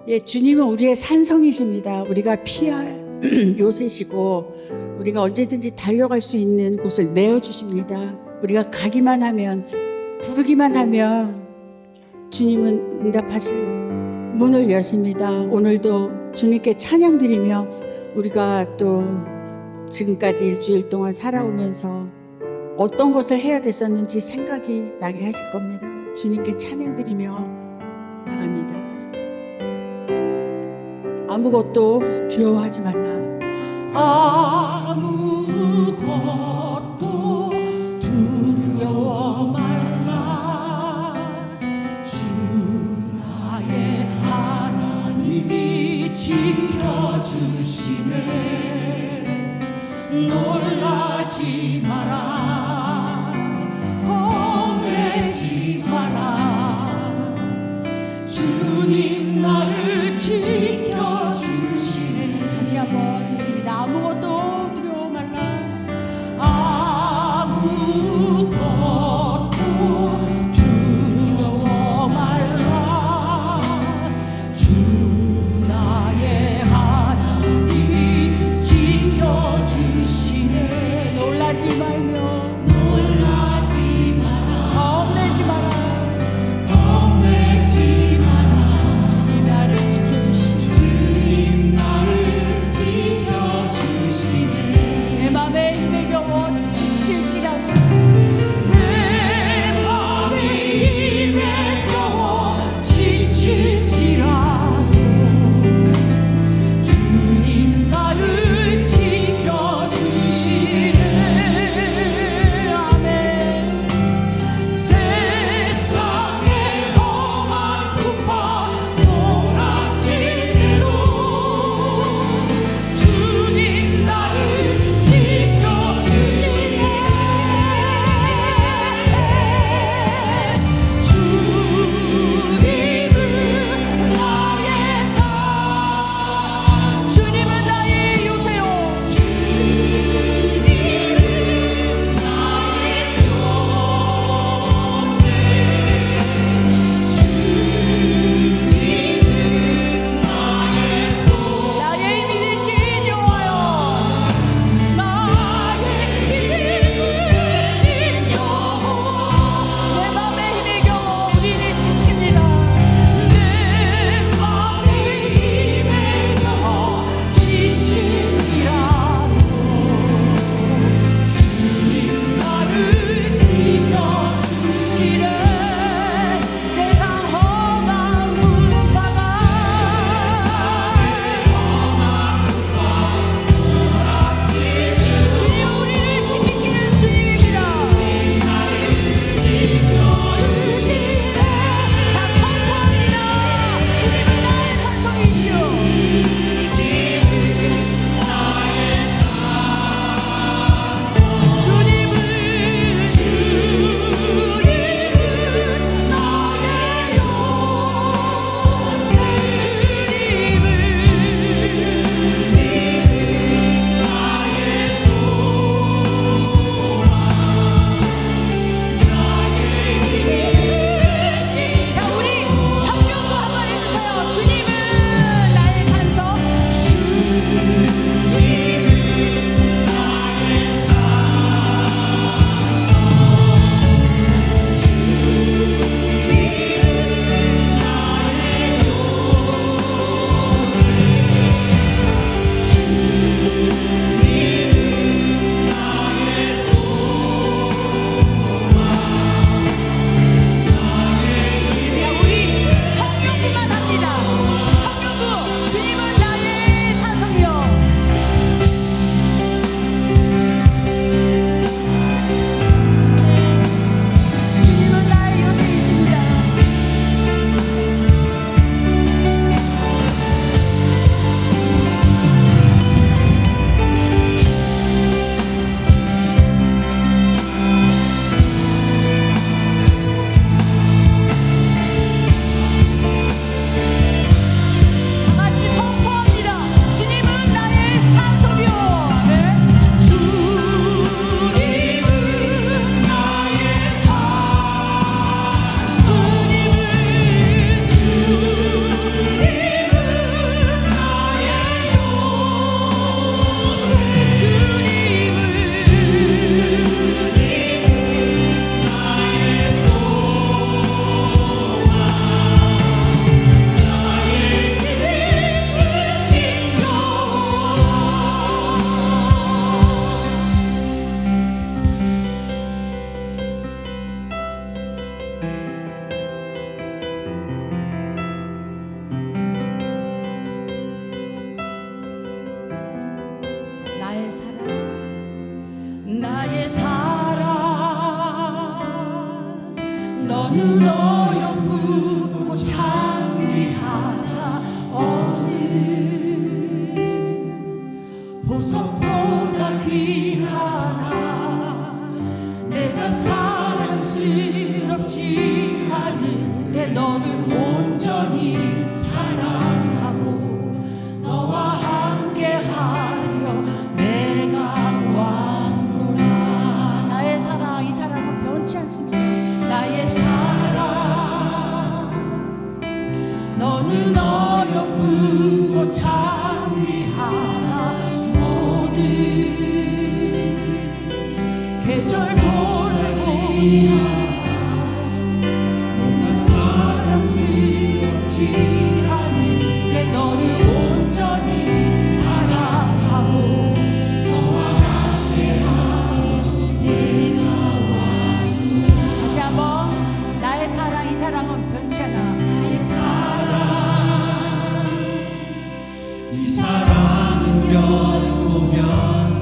예, 주님은 우리의 산성이십니다. 우리가 피할 요새시고 우리가 언제든지 달려갈 수 있는 곳을 내어주십니다. 우리가 가기만 하면, 부르기만 하면 주님은 응답하실 문을 여십니다. 오늘도 주님께 찬양 드리며 우리가 또 지금까지 일주일 동안 살아오면서 어떤 것을 해야 됐었는지 생각이 나게 하실 겁니다. 주님께 찬양 드리며 나갑니다. 아무것도 두려워하지 말라. 아무것도 두려워 말라. 주 나의 하나님이 지켜주시네. 놀라지 마라, 겁내지 마라. 주님 나를 지켜주시네. 다시 한번 드립니다. 아무것도 두려워 말라. 아무것도 두려워 말라. 주 나의 하나님이 지켜주시네. 놀라지 말며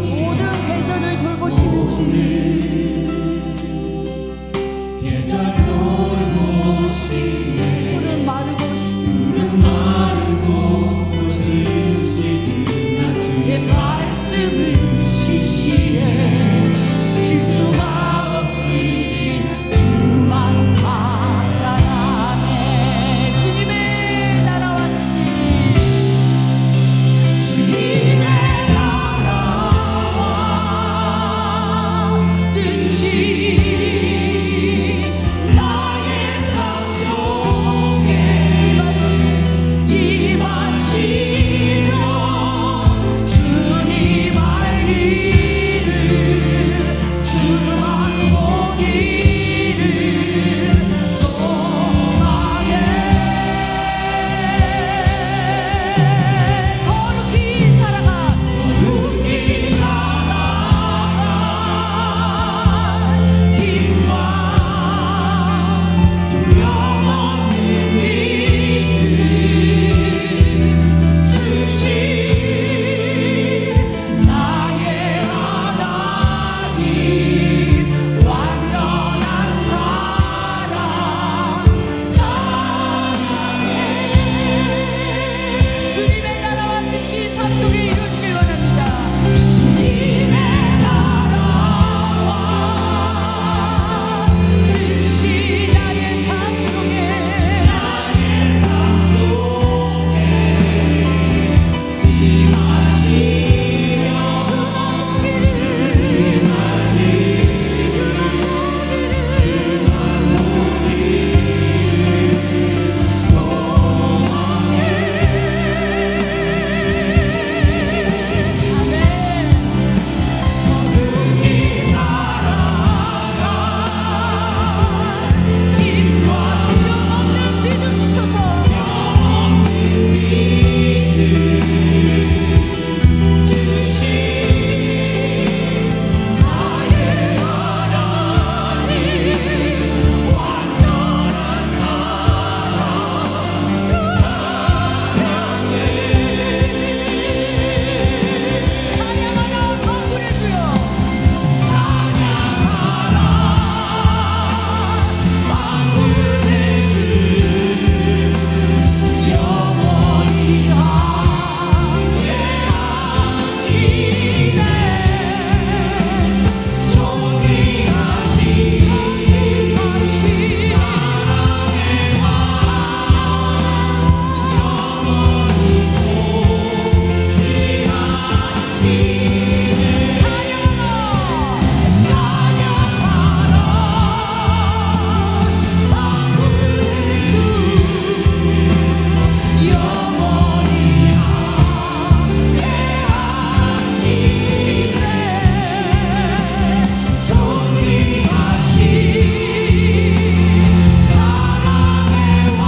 모든 계절을 돌보시는 주님. 푸른 마르고 시들지만 주의 말씀은 시시해 실수가 없으신 주만 바라네. 주님의 나라와 뜻이 나의 삶 속에 임하시며 주님 알기를 주만 보기를 소망해. 거룩히 살아가 힘과 두려움없는 주신 나의 하나님 완전한 사랑 찬양해. 주님의 나라와 뜻이 삶 속에 이루어지길 원합니다. 주님의 나라와 뜻이 나의 삶 속에 임하시며 힘과 두려움없는 믿음 주소서. 찬양하라 만군의 주여. 만군의 주 영원히 함께하시네. 존귀하신 사랑의 왕 영원히 통치하시네. 찬양하라 만군의 주 영원히 함께하시네. 존귀하신 사랑의 왕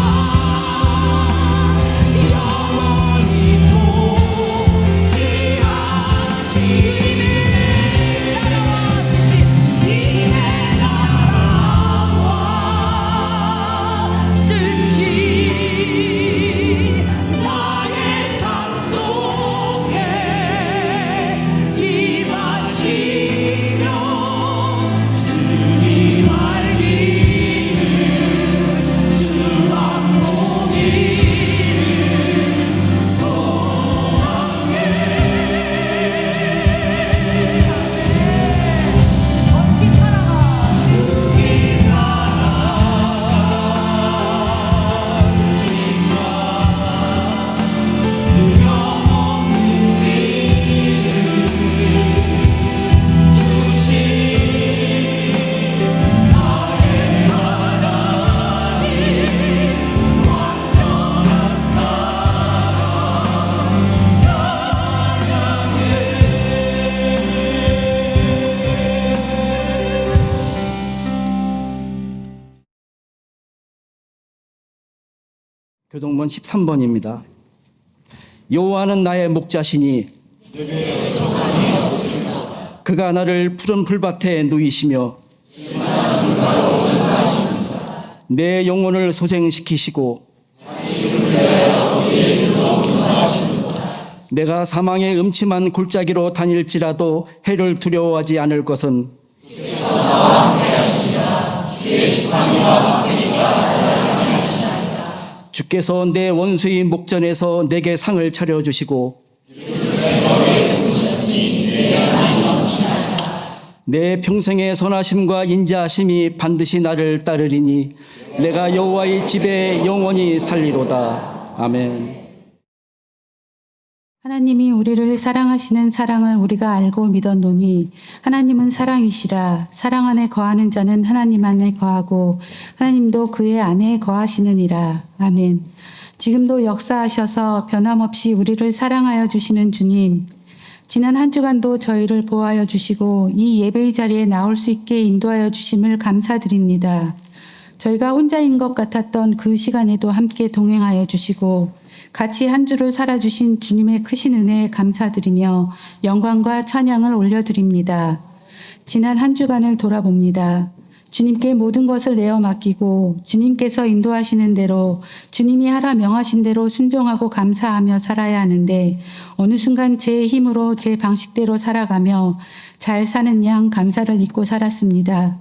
영원히 통치하시네. 주님의 나라와 뜻이 나의 삶 속에 임하시며 주님 알기를 주만 보기를 소망해. 어떻게 살아가 교동문 13번입니다. 여호와는 나의 목자시니 그가 나를 푸른 풀밭에 누이시며 내 영혼을 소생시키시고 내가 사망의 음침한 골짜기로 다닐지라도 해를 두려워하지 않을 것은 주께서 내 원수의 목전에서 내게 상을 차려주시고 내 평생의 선하심과 인자하심이 반드시 나를 따르리니 내가 여호와의 집에 영원히 살리로다. 아멘. 하나님이 우리를 사랑하시는 사랑을 우리가 알고 믿었노니 하나님은 사랑이시라. 사랑 안에 거하는 자는 하나님 안에 거하고 하나님도 그의 안에 거하시느니라. 아멘. 지금도 역사하셔서 변함없이 우리를 사랑하여 주시는 주님, 지난 한 주간도 저희를 보호하여 주시고 이 예배의 자리에 나올 수 있게 인도하여 주심을 감사드립니다. 저희가 혼자인 것 같았던 그 시간에도 함께 동행하여 주시고 같이 한 주를 살아주신 주님의 크신 은혜에 감사드리며 영광과 찬양을 올려드립니다. 지난 한 주간을 돌아봅니다. 주님께 모든 것을 내어 맡기고 주님께서 인도하시는 대로 주님이 하라 명하신 대로 순종하고 감사하며 살아야 하는데 어느 순간 제 힘으로 제 방식대로 살아가며 잘 사는 양 감사를 잊고 살았습니다.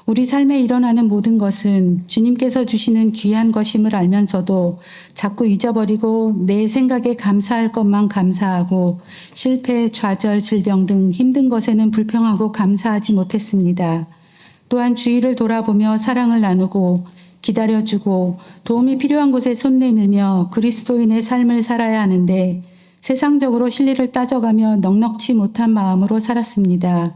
우리 삶에 일어나는 모든 것은 주님께서 주시는 귀한 것임을 알면서도 자꾸 잊어버리고 내 생각에 감사할 것만 감사하고 실패, 좌절, 질병 등 힘든 것에는 불평하고 감사하지 못했습니다. 또한 주위를 돌아보며 사랑을 나누고 기다려주고 도움이 필요한 곳에 손 내밀며 그리스도인의 삶을 살아야 하는데 세상적으로 실리를 따져가며 넉넉지 못한 마음으로 살았습니다.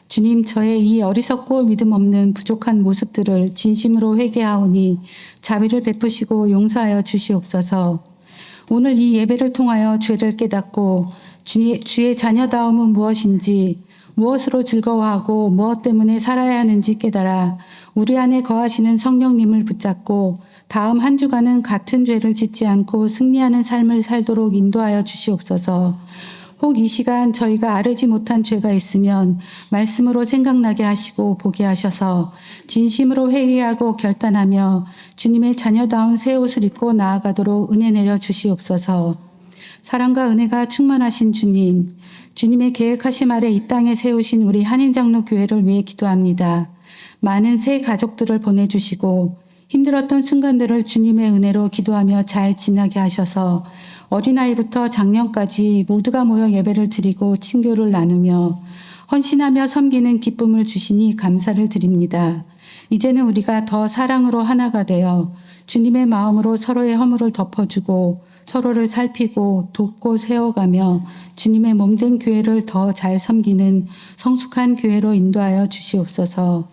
주님, 저의 이 어리석고 믿음 없는 부족한 모습들을 진심으로 회개하오니 자비를 베푸시고 용서하여 주시옵소서. 오늘 이 예배를 통하여 죄를 깨닫고 주의 자녀다움은 무엇인지, 무엇으로 즐거워하고 무엇 때문에 살아야 하는지 깨달아 우리 안에 거하시는 성령님을 붙잡고 다음 한 주간은 같은 죄를 짓지 않고 승리하는 삶을 살도록 인도하여 주시옵소서. 혹 이 시간 저희가 아뢰지 못한 죄가 있으면 말씀으로 생각나게 하시고 보게 하셔서 진심으로 회개하고 결단하며 주님의 자녀다운 새 옷을 입고 나아가도록 은혜 내려 주시옵소서. 사랑과 은혜가 충만하신 주님, 주님의 계획하심 아래 이 땅에 세우신 우리 한인장로교회를 위해 기도합니다. 많은 새 가족들을 보내주시고 힘들었던 순간들을 주님의 은혜로 기도하며 잘 지나게 하셔서 어린아이부터 장년까지 모두가 모여 예배를 드리고 친교를 나누며 헌신하며 섬기는 기쁨을 주시니 감사를 드립니다. 이제는 우리가 더 사랑으로 하나가 되어 주님의 마음으로 서로의 허물을 덮어주고 서로를 살피고 돕고 세워가며 주님의 몸된 교회를 더 잘 섬기는 성숙한 교회로 인도하여 주시옵소서.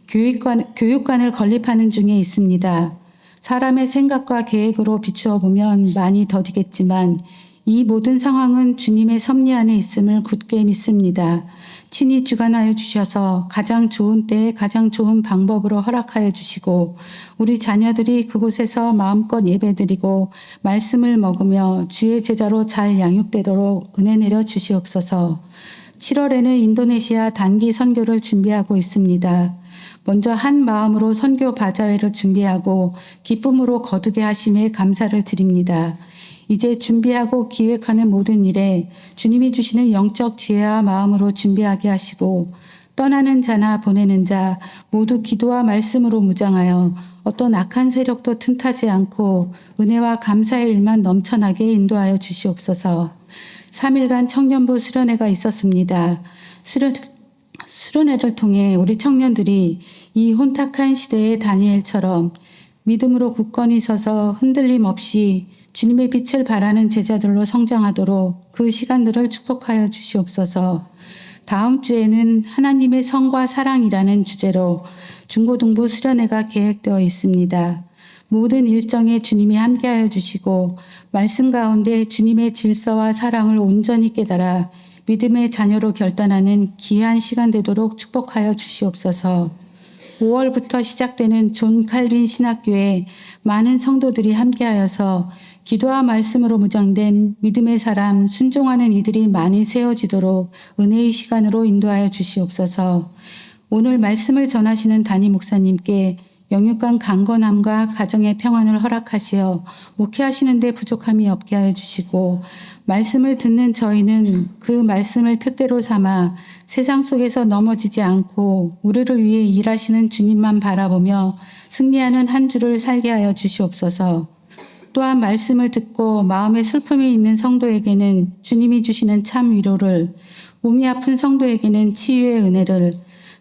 교육관을 건립하는 중에 있습니다. 사람의 생각과 계획으로 비추어 보면 많이 더디겠지만 이 모든 상황은 주님의 섭리 안에 있음을 굳게 믿습니다. 친히 주관하여 주셔서 가장 좋은 때에 가장 좋은 방법으로 허락하여 주시고 우리 자녀들이 그곳에서 마음껏 예배드리고 말씀을 먹으며 주의 제자로 잘 양육되도록 은혜 내려 주시옵소서. 7월에는 인도네시아 단기 선교를 준비하고 있습니다. 먼저 한 마음으로 선교 바자회를 준비하고 기쁨으로 거두게 하심에 감사를 드립니다. 이제 준비하고 기획하는 모든 일에 주님이 주시는 영적 지혜와 마음으로 준비하게 하시고 떠나는 자나 보내는 자 모두 기도와 말씀으로 무장하여 어떤 악한 세력도 틈타지 않고 은혜와 감사의 일만 넘쳐나게 인도하여 주시옵소서. 3일간 청년부 수련회가 있었습니다. 수련회를 통해 우리 청년들이 이 혼탁한 시대의 다니엘처럼 믿음으로 굳건히 서서 흔들림 없이 주님의 빛을 바라는 제자들로 성장하도록 그 시간들을 축복하여 주시옵소서. 다음 주에는 하나님의 성과 사랑이라는 주제로 중고등부 수련회가 계획되어 있습니다. 모든 일정에 주님이 함께하여 주시고 말씀 가운데 주님의 질서와 사랑을 온전히 깨달아 믿음의 자녀로 결단하는 귀한 시간 되도록 축복하여 주시옵소서. 5월부터 시작되는 존 칼빈 신학교에 많은 성도들이 함께하여서 기도와 말씀으로 무장된 믿음의 사람, 순종하는 이들이 많이 세워지도록 은혜의 시간으로 인도하여 주시옵소서. 오늘 말씀을 전하시는 담임 목사님께 영육간 강건함과 가정의 평안을 허락하시어 목회하시는 데 부족함이 없게 하여 주시고 말씀을 듣는 저희는 그 말씀을 표대로 삼아 세상 속에서 넘어지지 않고 우리를 위해 일하시는 주님만 바라보며 승리하는 한 주를 살게 하여 주시옵소서. 또한 말씀을 듣고 마음에 슬픔이 있는 성도에게는 주님이 주시는 참 위로를, 몸이 아픈 성도에게는 치유의 은혜를,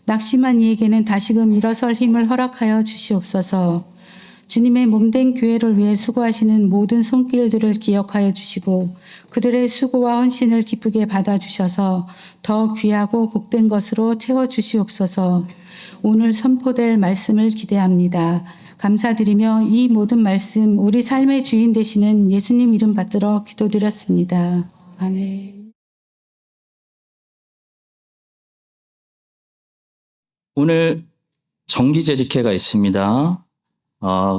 낙심한 이에게는 다시금 일어설 힘을 허락하여 주시옵소서. 주님의 몸된 교회를 위해 수고하시는 모든 손길들을 기억하여 주시고 그들의 수고와 헌신을 기쁘게 받아주셔서 더 귀하고 복된 것으로 채워주시옵소서. 오늘 선포될 말씀을 기대합니다. 감사드리며 이 모든 말씀 우리 삶의 주인 되시는 예수님 이름 받들어 기도드렸습니다. 아멘. 오늘 정기재직회가 있습니다.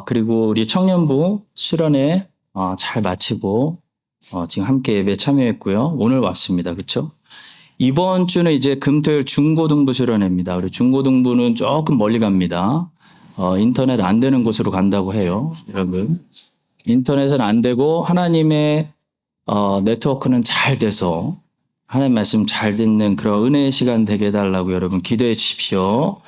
그리고 우리 청년부 수련회 잘 마치고 지금 함께 예배 참여했고요. 오늘 왔습니다. 그렇죠? 이번 주는 이제 금토일 중고등부 수련회입니다. 우리 중고등부는 조금 멀리 갑니다. 인터넷 안 되는 곳으로 간다고 해요. 여러분. 인터넷은 안 되고 하나님의 네트워크는 잘 돼서 하나님 말씀 잘 듣는 그런 은혜의 시간 되게 해달라고 여러분 기도해 주십시오.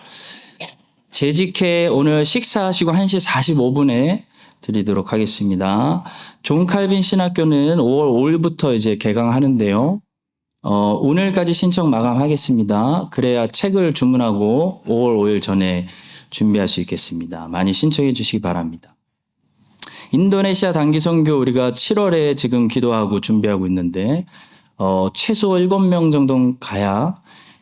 재직회 오늘 식사하시고 1시 45분에 드리도록 하겠습니다. 존 칼빈 신학교는 5월 5일부터 이제 개강하는데요. 오늘까지 신청 마감하겠습니다. 그래야 책을 주문하고 5월 5일 전에 준비할 수 있겠습니다. 많이 신청해 주시기 바랍니다. 인도네시아 단기 선교 우리가 7월에 지금 기도하고 준비하고 있는데 최소 7명 정도 가야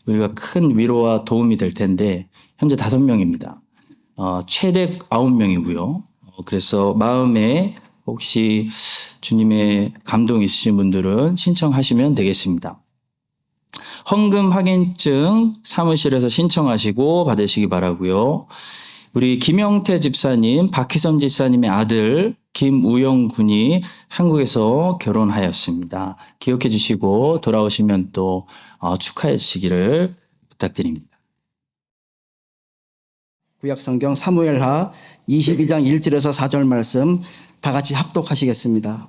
우리가 큰 위로와 도움이 될 텐데 현재 5명입니다. 최대 9명이고요. 그래서 마음에 혹시 주님의 감동 있으신 분들은 신청하시면 되겠습니다. 헌금 확인증 사무실에서 신청하시고 받으시기 바라고요. 우리 김영태 집사님, 박희선 집사님의 아들 김우영 군이 한국에서 결혼하였습니다. 기억해 주시고 돌아오시면 또 축하해 주시기를 부탁드립니다. 구약성경 사무엘하 22장 1절에서 4절 말씀 다 같이 합독하시겠습니다.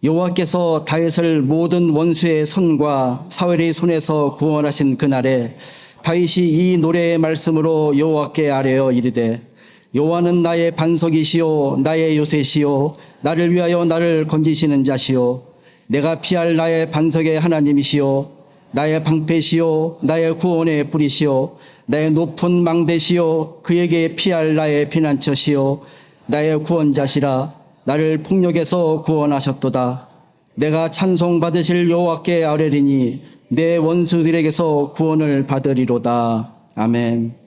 여호와께서 다윗을 모든 원수의 손과 사울의 손에서 구원하신 그날에 다윗이 이 노래의 말씀으로 여호와께 아뢰어 이르되 여호와는 나의 반석이시요 나의 요새시요 나를 위하여 나를 건지시는 자시요 내가 피할 나의 반석의 하나님이시요 나의 방패시요 나의 구원의 뿌리시요 나의 높은 망대시요 그에게 피할 나의 피난처시요 나의 구원자시라 나를 폭력에서 구원하셨도다. 내가 찬송받으실 여호와께 아뢰리니 내 원수들에게서 구원을 받으리로다. 아멘.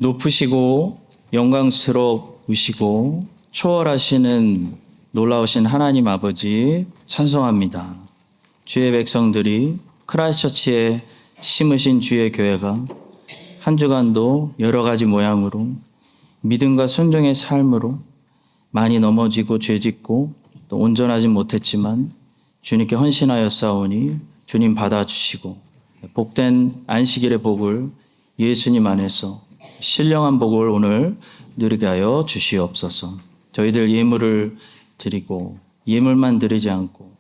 높으시고 영광스러우시고 초월하시는 놀라우신 하나님 아버지 찬송합니다. 주의 백성들이 크라이스처치에 심으신 주의 교회가 한 주간도 여러 가지 모양으로 믿음과 순종의 삶으로 많이 넘어지고 죄짓고 또 온전하지 못했지만 주님께 헌신하여 싸우니 주님 받아주시고 복된 안식일의 복을 예수님 안에서 신령한 복을 오늘 누리게 하여 주시옵소서. 저희들 예물을 드리고 예물만 드리지 않고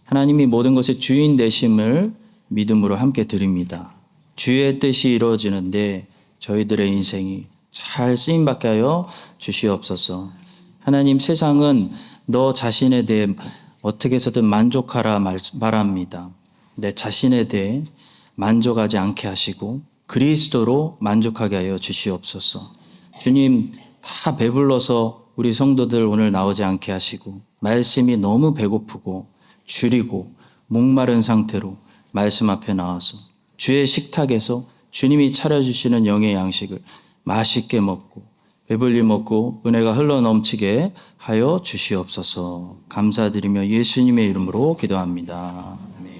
하나님이 모든 것의 주인 되심을 믿음으로 함께 드립니다. 주의 뜻이 이루어지는데 저희들의 인생이 잘 쓰임받게 하여 주시옵소서. 하나님, 세상은 너 자신에 대해 어떻게 해서든 만족하라 말합니다. 내 자신에 대해 만족하지 않게 하시고 그리스도로 만족하게 하여 주시옵소서. 주님, 다 배불러서 우리 성도들 오늘 나오지 않게 하시고 말씀이 너무 배고프고 줄이고 목마른 상태로 말씀 앞에 나와서 주의 식탁에서 주님이 차려주시는 영의 양식을 맛있게 먹고 배불리 먹고 은혜가 흘러넘치게 하여 주시옵소서. 감사드리며 예수님의 이름으로 기도합니다. 아멘.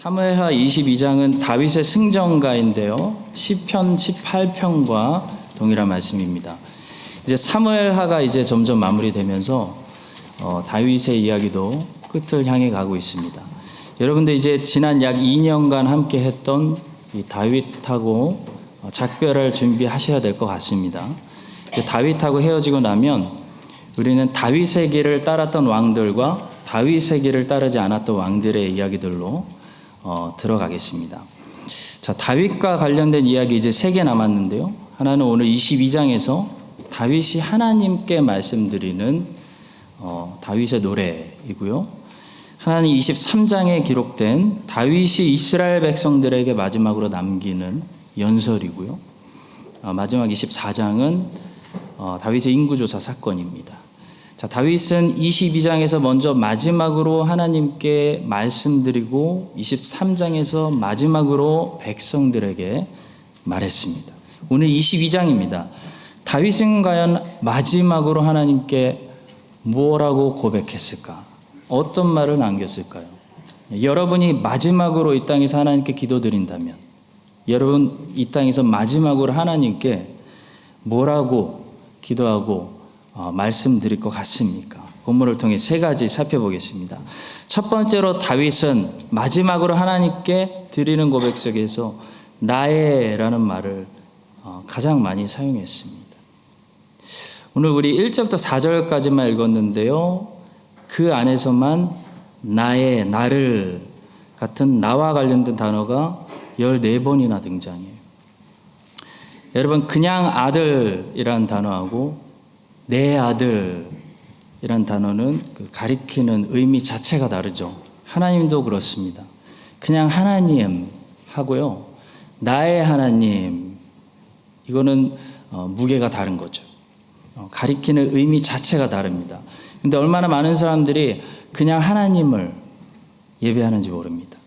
사무엘하 22장은 다윗의 승전가인데요. 시편 18편과 동일한 말씀입니다. 이제 사무엘하가 이제 점점 마무리되면서 다윗의 이야기도 끝을 향해 가고 있습니다. 여러분들 이제 지난 약 2년간 함께 했던 이 다윗하고 작별할 준비하셔야 될 것 같습니다. 다윗하고 헤어지고 나면 우리는 다윗의 길을 따랐던 왕들과 다윗의 길을 따르지 않았던 왕들의 이야기들로 들어가겠습니다. 자, 다윗과 관련된 이야기 이제 3개 남았는데요. 하나는 오늘 22장에서 다윗이 하나님께 말씀드리는 다윗의 노래이고요. 하나는 23장에 기록된 다윗이 이스라엘 백성들에게 마지막으로 남기는 연설이고요. 마지막 24장은 다윗의 인구조사 사건입니다. 자, 다윗은 22장에서 먼저 마지막으로 하나님께 말씀드리고 23장에서 마지막으로 백성들에게 말했습니다. 오늘 22장입니다. 다윗은 과연 마지막으로 하나님께 무엇라고 고백했을까? 어떤 말을 남겼을까요? 여러분이 마지막으로 이 땅에서 하나님께 기도드린다면 여러분 이 땅에서 마지막으로 하나님께 뭐라고 기도하고 말씀드릴 것 같습니까? 본문을 통해 3가지 살펴보겠습니다. 첫 번째로 다윗은 마지막으로 하나님께 드리는 고백 속에서 나의라는 말을 가장 많이 사용했습니다. 오늘 우리 1절부터 4절까지만 읽었는데요. 그 안에서만 나의, 나를 같은 나와 관련된 단어가 14번이나 등장해요. 여러분, 그냥 아들이란 단어하고 내 아들이란 단어는 가리키는 의미 자체가 다르죠. 하나님도 그렇습니다. 그냥 하나님 하고요. 나의 하나님, 이거는 무게가 다른 거죠. 가리키는 의미 자체가 다릅니다. 근데 얼마나 많은 사람들이 그냥 하나님을 예배하는지 모릅니다.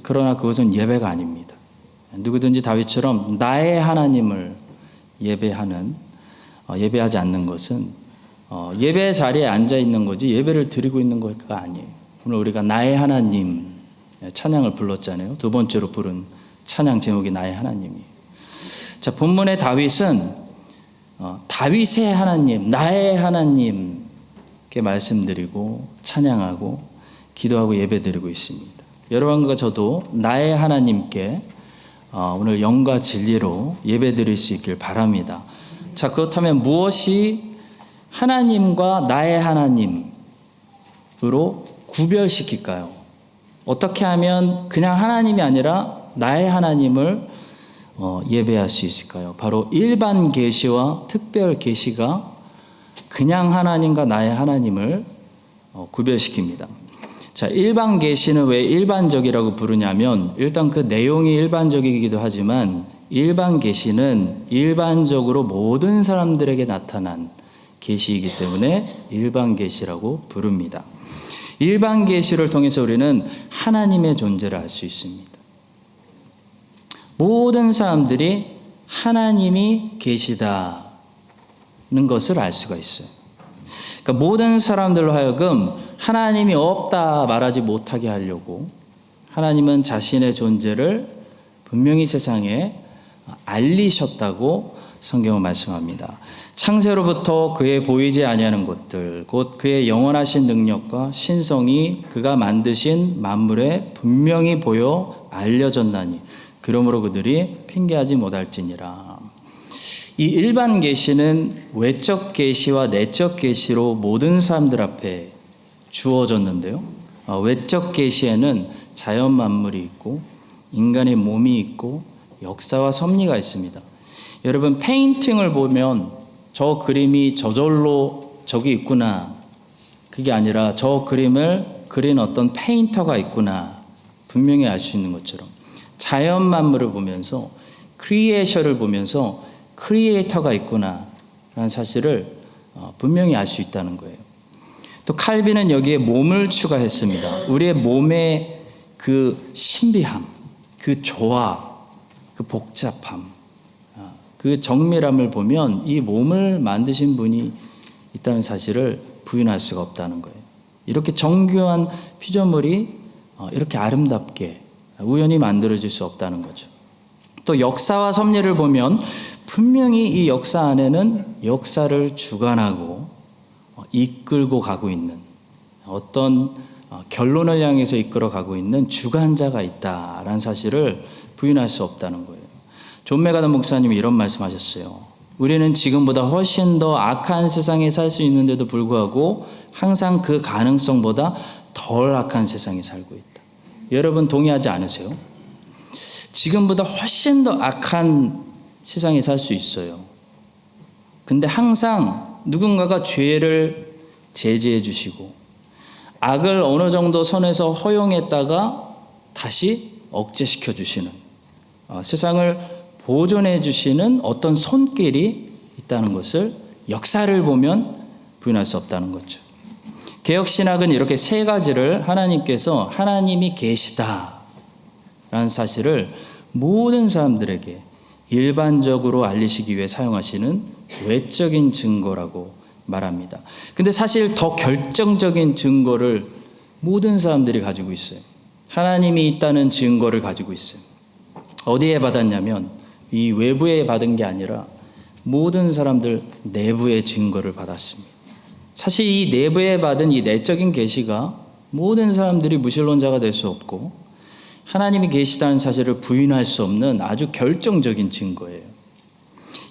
그러나 그것은 예배가 아닙니다. 누구든지 다윗처럼 나의 하나님을 예배하지 않는 것은 예배 자리에 앉아 있는 거지 예배를 드리고 있는 것가 아니에요. 오늘 우리가 나의 하나님 찬양을 불렀잖아요. 2번째로 부른 찬양 제목이 나의 하나님이에요. 자, 본문의 다윗은 다윗의 하나님, 나의 하나님께 말씀드리고 찬양하고 기도하고 예배드리고 있습니다. 여러분과 저도 나의 하나님께 오늘 영과 진리로 예배드릴 수 있길 바랍니다. 자, 그렇다면 무엇이 하나님과 나의 하나님으로 구별시킬까요? 어떻게 하면 그냥 하나님이 아니라 나의 하나님을 예배할 수 있을까요? 바로 일반 계시와 특별 계시가 그냥 하나님과 나의 하나님을 구별시킵니다. 자, 일반 계시는 왜 일반적이라고 부르냐면 일단 그 내용이 일반적이기도 하지만 일반 계시는 일반적으로 모든 사람들에게 나타난 계시이기 때문에 일반 계시라고 부릅니다. 일반 계시를 통해서 우리는 하나님의 존재를 알 수 있습니다. 모든 사람들이 하나님이 계시다는 것을 알 수가 있어요. 그러니까 모든 사람들로 하여금 하나님이 없다 말하지 못하게 하려고 하나님은 자신의 존재를 분명히 세상에 알리셨다고 성경은 말씀합니다. 창세로부터 그의 보이지 아니하는 것들 곧 그의 영원하신 능력과 신성이 그가 만드신 만물에 분명히 보여 알려졌나니 그러므로 그들이 핑계하지 못할지니라. 이 일반 계시는 외적 계시와 내적 계시로 모든 사람들 앞에 주어졌는데요. 외적 계시에는 자연 만물이 있고 인간의 몸이 있고 역사와 섭리가 있습니다. 여러분, 페인팅을 보면 저 그림이 저절로 저기 있구나, 그게 아니라 저 그림을 그린 어떤 페인터가 있구나 분명히 알 수 있는 것처럼 자연 만물을 보면서 크리에이션을 보면서 크리에이터가 있구나 라는 사실을 분명히 알 수 있다는 거예요. 또 칼빈은 여기에 몸을 추가했습니다. 우리의 몸의 그 신비함, 그 조화, 그 복잡함, 그 정밀함을 보면 이 몸을 만드신 분이 있다는 사실을 부인할 수가 없다는 거예요. 이렇게 정교한 피조물이 이렇게 아름답게 우연히 만들어질 수 없다는 거죠. 또 역사와 섭리를 보면 분명히 이 역사 안에는 역사를 주관하고 이끌고 가고 있는 어떤 결론을 향해서 이끌어 가고 있는 주관자가 있다라는 사실을 부인할 수 없다는 거예요. 존 메가던 목사님이 이런 말씀하셨어요. 우리는 지금보다 훨씬 더 악한 세상에 살 수 있는데도 불구하고 항상 그 가능성보다 덜 악한 세상에 살고 있다. 여러분 동의하지 않으세요? 지금보다 훨씬 더 악한 세상에 살 수 있어요. 근데 항상 누군가가 죄를 제재해 주시고 악을 어느 정도 선에서 허용했다가 다시 억제시켜 주시는 세상을 보존해 주시는 어떤 손길이 있다는 것을 역사를 보면 부인할 수 없다는 거죠. 개혁신학은 이렇게 세 가지를 하나님께서 하나님이 계시다라는 사실을 모든 사람들에게 일반적으로 알리시기 위해 사용하시는 외적인 증거라고 말합니다. 근데 사실 더 결정적인 증거를 모든 사람들이 가지고 있어요. 하나님이 있다는 증거를 가지고 있어요. 어디에 받았냐면 이 외부에 받은 게 아니라 모든 사람들 내부의 증거를 받았습니다. 사실 이 내부에 받은 이 내적인 계시가 모든 사람들이 무신론자가 될 수 없고 하나님이 계시다는 사실을 부인할 수 없는 아주 결정적인 증거예요.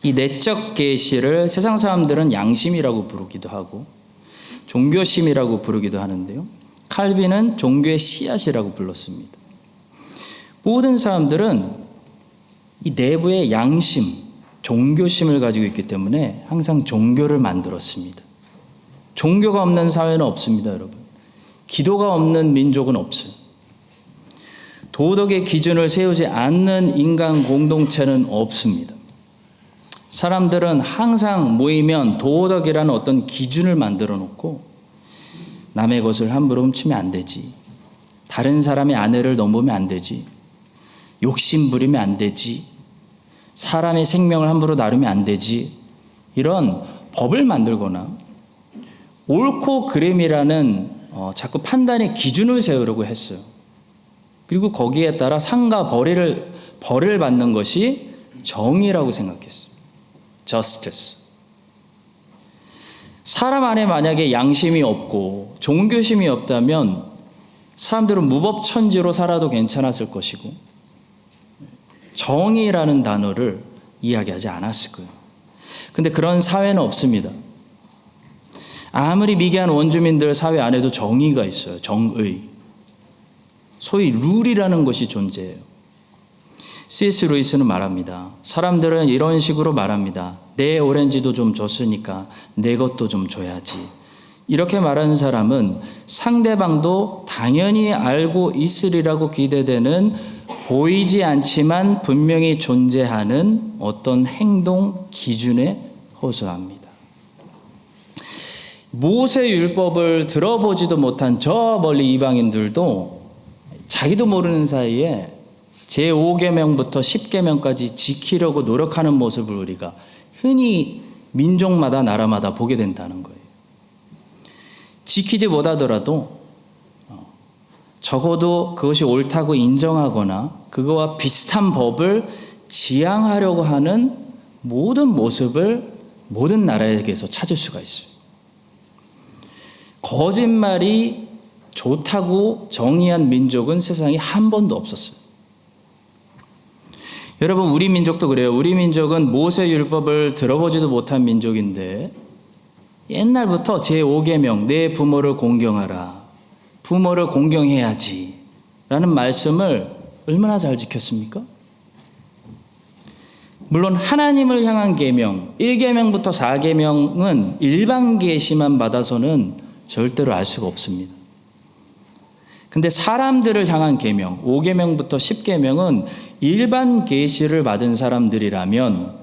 이 내적 계시를 세상 사람들은 양심이라고 부르기도 하고 종교심이라고 부르기도 하는데요. 칼빈은 종교의 씨앗이라고 불렀습니다. 모든 사람들은 이 내부의 양심, 종교심을 가지고 있기 때문에 항상 종교를 만들었습니다. 종교가 없는 사회는 없습니다, 여러분. 기도가 없는 민족은 없어요. 도덕의 기준을 세우지 않는 인간 공동체는 없습니다. 사람들은 항상 모이면 도덕이라는 어떤 기준을 만들어 놓고 남의 것을 함부로 훔치면 안 되지. 다른 사람의 아내를 넘보면 안 되지. 욕심 부리면 안 되지. 사람의 생명을 함부로 나누면 안 되지. 이런 법을 만들거나 옳고 그름이라는 자꾸 판단의 기준을 세우려고 했어요. 그리고 거기에 따라 상과 벌을 받는 것이 정의라고 생각했어요. Justice. 사람 안에 만약에 양심이 없고 종교심이 없다면 사람들은 무법천지로 살아도 괜찮았을 것이고 정의라는 단어를 이야기하지 않았을 거예요. 근데 그런 사회는 없습니다. 아무리 미개한 원주민들 사회 안에도 정의가 있어요. 정의. 소위 룰이라는 것이 존재해요. C.S. 루이스는 말합니다. 사람들은 이런 식으로 말합니다. 내 오렌지도 좀 줬으니까 내 것도 좀 줘야지. 이렇게 말하는 사람은 상대방도 당연히 알고 있으리라고 기대되는 보이지 않지만 분명히 존재하는 어떤 행동 기준에 호소합니다. 모세율법을 들어보지도 못한 저 멀리 이방인들도 자기도 모르는 사이에 제5계명부터 10계명까지 지키려고 노력하는 모습을 우리가 흔히 민족마다 나라마다 보게 된다는 거예요. 지키지 못하더라도 적어도 그것이 옳다고 인정하거나 그거와 비슷한 법을 지향하려고 하는 모든 모습을 모든 나라에게서 찾을 수가 있어요. 거짓말이 좋다고 정의한 민족은 세상에 한 번도 없었어요. 여러분, 우리 민족도 그래요. 우리 민족은 모세율법을 들어보지도 못한 민족인데 옛날부터 제5계명 내 부모를 공경하라. 부모를 공경해야지 라는 말씀을 얼마나 잘 지켰습니까? 물론 하나님을 향한 계명 1계명부터 4계명은 일반 계시만 받아서는 절대로 알 수가 없습니다. 근데 사람들을 향한 계명 5계명부터 10계명은 일반 계시를 받은 사람들이라면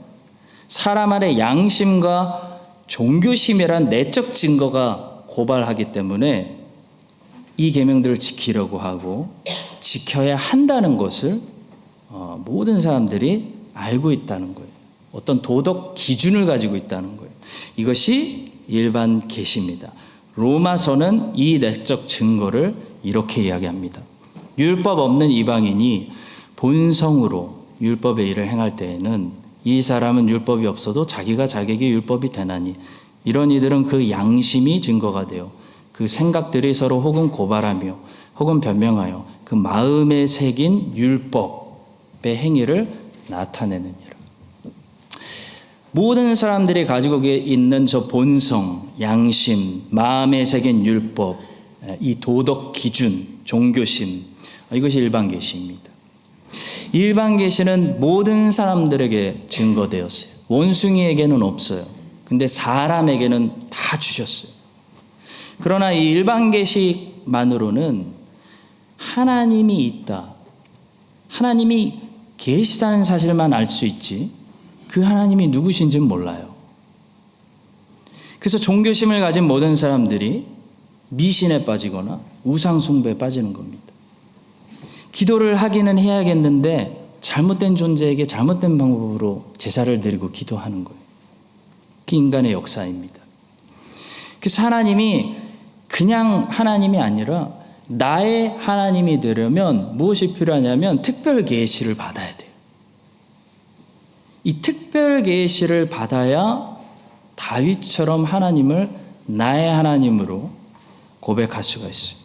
사람 안의 양심과 종교심이란 내적 증거가 고발하기 때문에 이 계명들을 지키려고 하고 지켜야 한다는 것을 모든 사람들이 알고 있다는 거예요. 어떤 도덕 기준을 가지고 있다는 거예요. 이것이 일반 계시입니다. 로마서는 이 내적 증거를 이렇게 이야기합니다. 율법 없는 이방인이 본성으로 율법의 일을 행할 때에는 이 사람은 율법이 없어도 자기가 자기에게 율법이 되나니, 이런 이들은 그 양심이 증거가 되어 그 생각들이 서로 혹은 고발하며 혹은 변명하여 그 마음에 새긴 율법의 행위를 나타내느니라. 모든 사람들이 가지고 있는 저 본성, 양심, 마음에 새긴 율법, 이 도덕 기준, 종교심, 이것이 일반 계시입니다. 일반 계시는 모든 사람들에게 증거되었어요. 원숭이에게는 없어요. 근데 사람에게는 다 주셨어요. 그러나 이 일반 계시만으로는 하나님이 있다, 하나님이 계시다는 사실만 알 수 있지 그 하나님이 누구신지는 몰라요. 그래서 종교심을 가진 모든 사람들이 미신에 빠지거나 우상 숭배에 빠지는 겁니다. 기도를 하기는 해야겠는데 잘못된 존재에게 잘못된 방법으로 제사를 드리고 기도하는 거예요. 그게 인간의 역사입니다. 그래서 하나님이 그냥 하나님이 아니라 나의 하나님이 되려면 무엇이 필요하냐면 특별 계시를 받아야 돼요. 이 특별 계시를 받아야 다윗처럼 하나님을 나의 하나님으로 고백할 수가 있어요.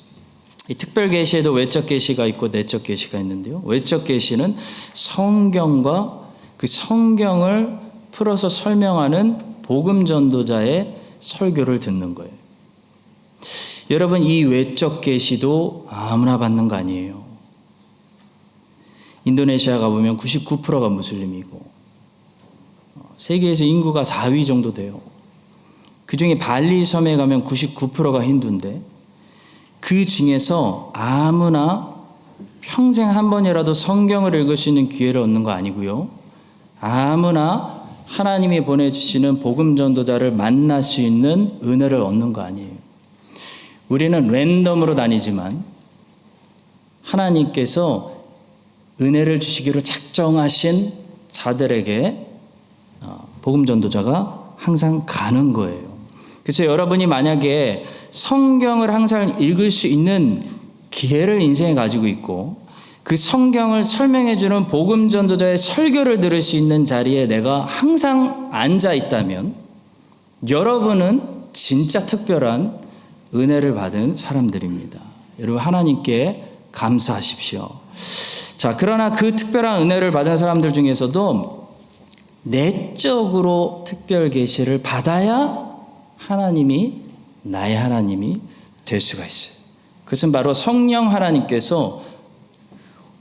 이 특별 계시에도 외적 계시가 있고 내적 계시가 있는데요. 외적 계시는 성경과 그 성경을 풀어서 설명하는 복음 전도자의 설교를 듣는 거예요. 여러분, 이 외적 계시도 아무나 받는 거 아니에요. 인도네시아 가보면 99%가 무슬림이고 세계에서 인구가 4위 정도 돼요. 그중에 발리 섬에 가면 99%가 힌두인데 그 중에서 아무나 평생 한 번이라도 성경을 읽을 수 있는 기회를 얻는 거 아니고요. 아무나 하나님이 보내주시는 복음 전도자를 만날 수 있는 은혜를 얻는 거 아니에요. 우리는 랜덤으로 다니지만 하나님께서 은혜를 주시기로 작정하신 자들에게 복음 전도자가 항상 가는 거예요. 그래서 여러분이 만약에 성경을 항상 읽을 수 있는 기회를 인생에 가지고 있고 그 성경을 설명해 주는 복음 전도자의 설교를 들을 수 있는 자리에 내가 항상 앉아 있다면 여러분은 진짜 특별한 은혜를 받은 사람들입니다. 여러분, 하나님께 감사하십시오. 자, 그러나 그 특별한 은혜를 받은 사람들 중에서도 내적으로 특별 계시를 받아야 하나님이 나의 하나님이 될 수가 있어요. 그것은 바로 성령 하나님께서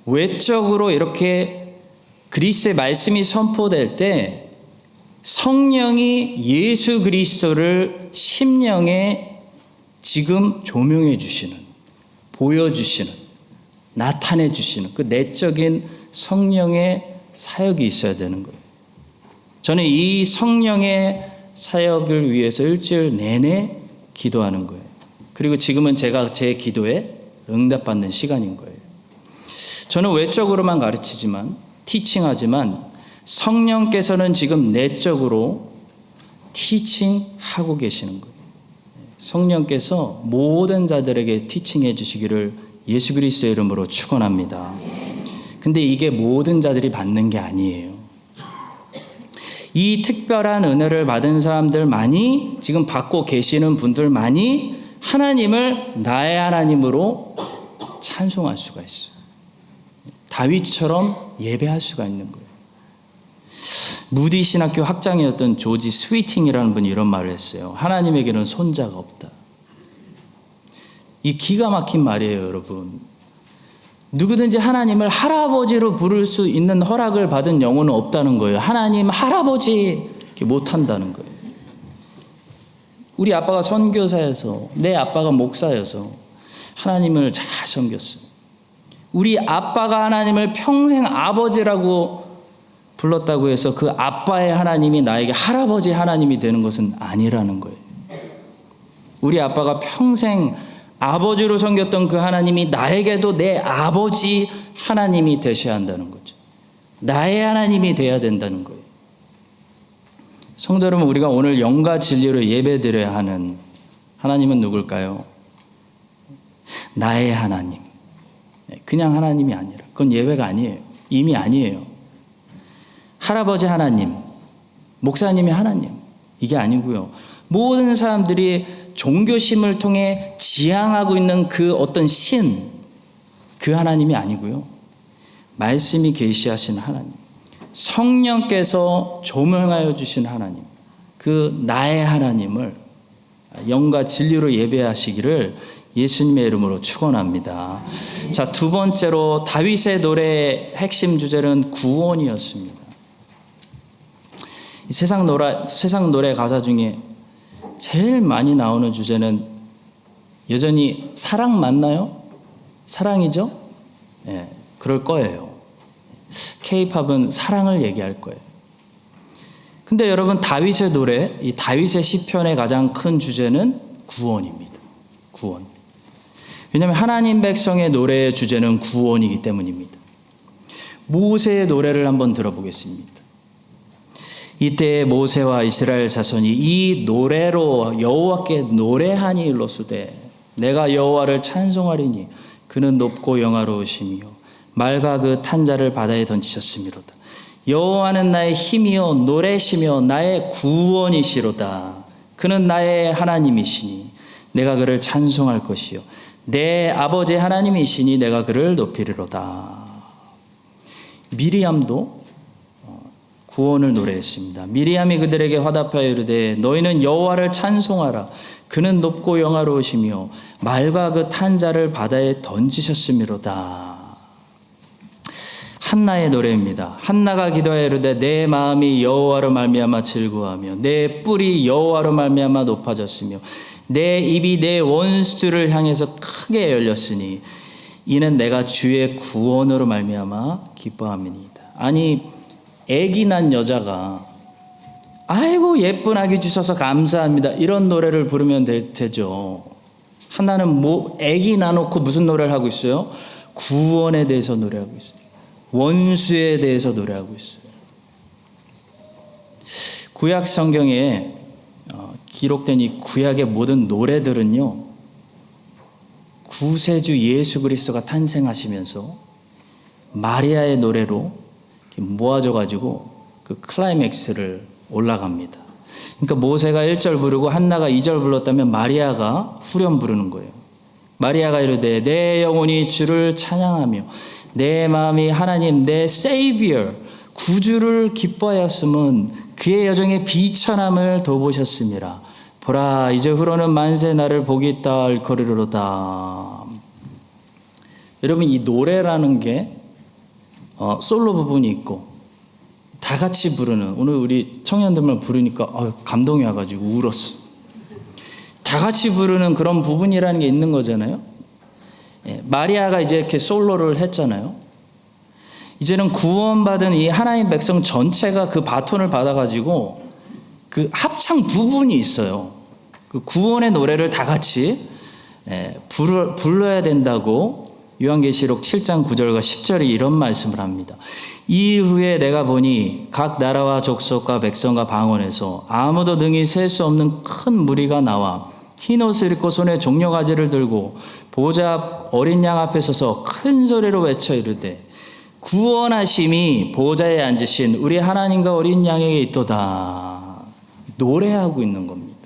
외적으로 이렇게 그리스도의 말씀이 선포될 때 성령이 예수 그리스도를 심령에 지금 조명해 주시는, 보여주시는, 나타내 주시는 그 내적인 성령의 사역이 있어야 되는 거예요. 저는 이 성령의 사역을 위해서 일주일 내내 기도하는 거예요. 그리고 지금은 제가 제 기도에 응답받는 시간인 거예요. 저는 외적으로만 가르치지만, 티칭하지만 성령께서는 지금 내적으로 티칭하고 계시는 거예요. 성령께서 모든 자들에게 티칭해 주시기를 예수 그리스도의 이름으로 축원합니다. 근데 이게 모든 자들이 받는 게 아니에요. 이 특별한 은혜를 받은 사람들만이, 지금 받고 계시는 분들만이 하나님을 나의 하나님으로 찬송할 수가 있어요. 다윗처럼 예배할 수가 있는 거예요. 무디 신학교 학장이었던 조지 스위팅이라는 분이 이런 말을 했어요. 하나님에게는 손자가 없다. 이 기가 막힌 말이에요, 여러분. 누구든지 하나님을 할아버지로 부를 수 있는 허락을 받은 영혼은 없다는 거예요. 하나님 할아버지 이렇게 못한다는 거예요. 우리 아빠가 선교사여서, 내 아빠가 목사여서 하나님을 잘 섬겼어요. 우리 아빠가 하나님을 평생 아버지라고 불렀다고 해서 그 아빠의 하나님이 나에게 할아버지 하나님이 되는 것은 아니라는 거예요. 우리 아빠가 평생 아버지로 섬겼던 그 하나님이 나에게도 내 아버지 하나님이 되셔야 한다는 거죠. 나의 하나님이 돼야 된다는 거예요. 성도 여러분, 우리가 오늘 영과 진리로 예배드려야 하는 하나님은 누굴까요? 나의 하나님. 그냥 하나님이 아니라 그건 예외가 아니에요. 이미 아니에요. 할아버지 하나님, 목사님이 하나님 이게 아니고요. 모든 사람들이 종교심을 통해 지향하고 있는 그 어떤 신, 그 하나님이 아니고요. 말씀이 계시하신 하나님, 성령께서 조명하여 주신 하나님, 그 나의 하나님을 영과 진리로 예배하시기를 예수님의 이름으로 축원합니다. 자, 두 번째로 다윗의 노래의 핵심 주제는 구원이었습니다. 세상 노래 가사 중에 제일 많이 나오는 주제는 여전히 사랑 맞나요? 사랑이죠? 예, 그럴 거예요. K-팝은 사랑을 얘기할 거예요. 근데 여러분 다윗의 노래, 이 다윗의 시편의 가장 큰 주제는 구원입니다. 구원. 왜냐하면 하나님 백성의 노래의 주제는 구원이기 때문입니다. 모세의 노래를 한번 들어보겠습니다. 이때 모세와 이스라엘 자손이 이 노래로 여호와께 노래하니 일러스되 내가 여호와를 찬송하리니 그는 높고 영화로우시며 말과 그 탄자를 바다에 던지셨음이로다. 여호와는 나의 힘이요 노래시며 나의 구원이시로다. 그는 나의 하나님이시니 내가 그를 찬송할 것이요 내 아버지 하나님이시니 내가 그를 높이리로다. 미리암도 구원을 노래했습니다. 미리암이 그들에게 화답하여 이르되 너희는 여호와를 찬송하라. 그는 높고 영화로우시며 말과 그 탄자를 바다에 던지셨음이로다. 한나의 노래입니다. 한나가 기도하여 이르되 내 마음이 여호와로 말미암아 즐거워하며 내 뿔이 여호와로 말미암아 높아졌으며 내 입이 내 원수들을 향해서 크게 열렸으니 이는 내가 주의 구원으로 말미암아 기뻐함이니이다. 아니 아기 난 여자가 아이고 예쁜 아기 주셔서 감사합니다 이런 노래를 부르면 되죠. 하나는 뭐 아기 낳아놓고 무슨 노래를 하고 있어요? 구원에 대해서 노래하고 있어요. 원수에 대해서 노래하고 있어요. 구약 성경에 기록된 이 구약의 모든 노래들은요, 구세주 예수 그리스도가 탄생하시면서 마리아의 노래로 모아져 가지고 그 클라이맥스를 올라갑니다. 그러니까 모세가 1절 부르고 한나가 2절 불렀다면 마리아가 후렴 부르는 거예요. 마리아가 이르되 내 영혼이 주를 찬양하며 내 마음이 하나님 내 세이비어 구주를 기뻐하였음은 그의 여정의 비천함을 도보셨음이라. 보라 이제후로는 만세 나를 복이 있다 알거리로다. 여러분 이 노래라는 게 솔로 부분이 있고 다 같이 부르는, 오늘 우리 청년들만 부르니까 감동이 와가지고 울었어. 다 같이 부르는 그런 부분이라는 게 있는 거잖아요. 마리아가 이제 이렇게 솔로를 했잖아요. 이제는 구원받은 이 하나님 백성 전체가 그 바톤을 받아가지고 그 합창 부분이 있어요. 그 구원의 노래를 다 같이 불러야 된다고 요한계시록 7장 9절과 10절이 이런 말씀을 합니다. 이후에 내가 보니 각 나라와 족속과 백성과 방언에서 아무도 능히 셀 수 없는 큰 무리가 나와 흰 옷을 입고 손에 종려가지를 들고 보좌 앞 어린 양 앞에 서서 큰 소리로 외쳐 이르되 구원하심이 보좌에 앉으신 우리 하나님과 어린 양에게 있도다. 노래하고 있는 겁니다.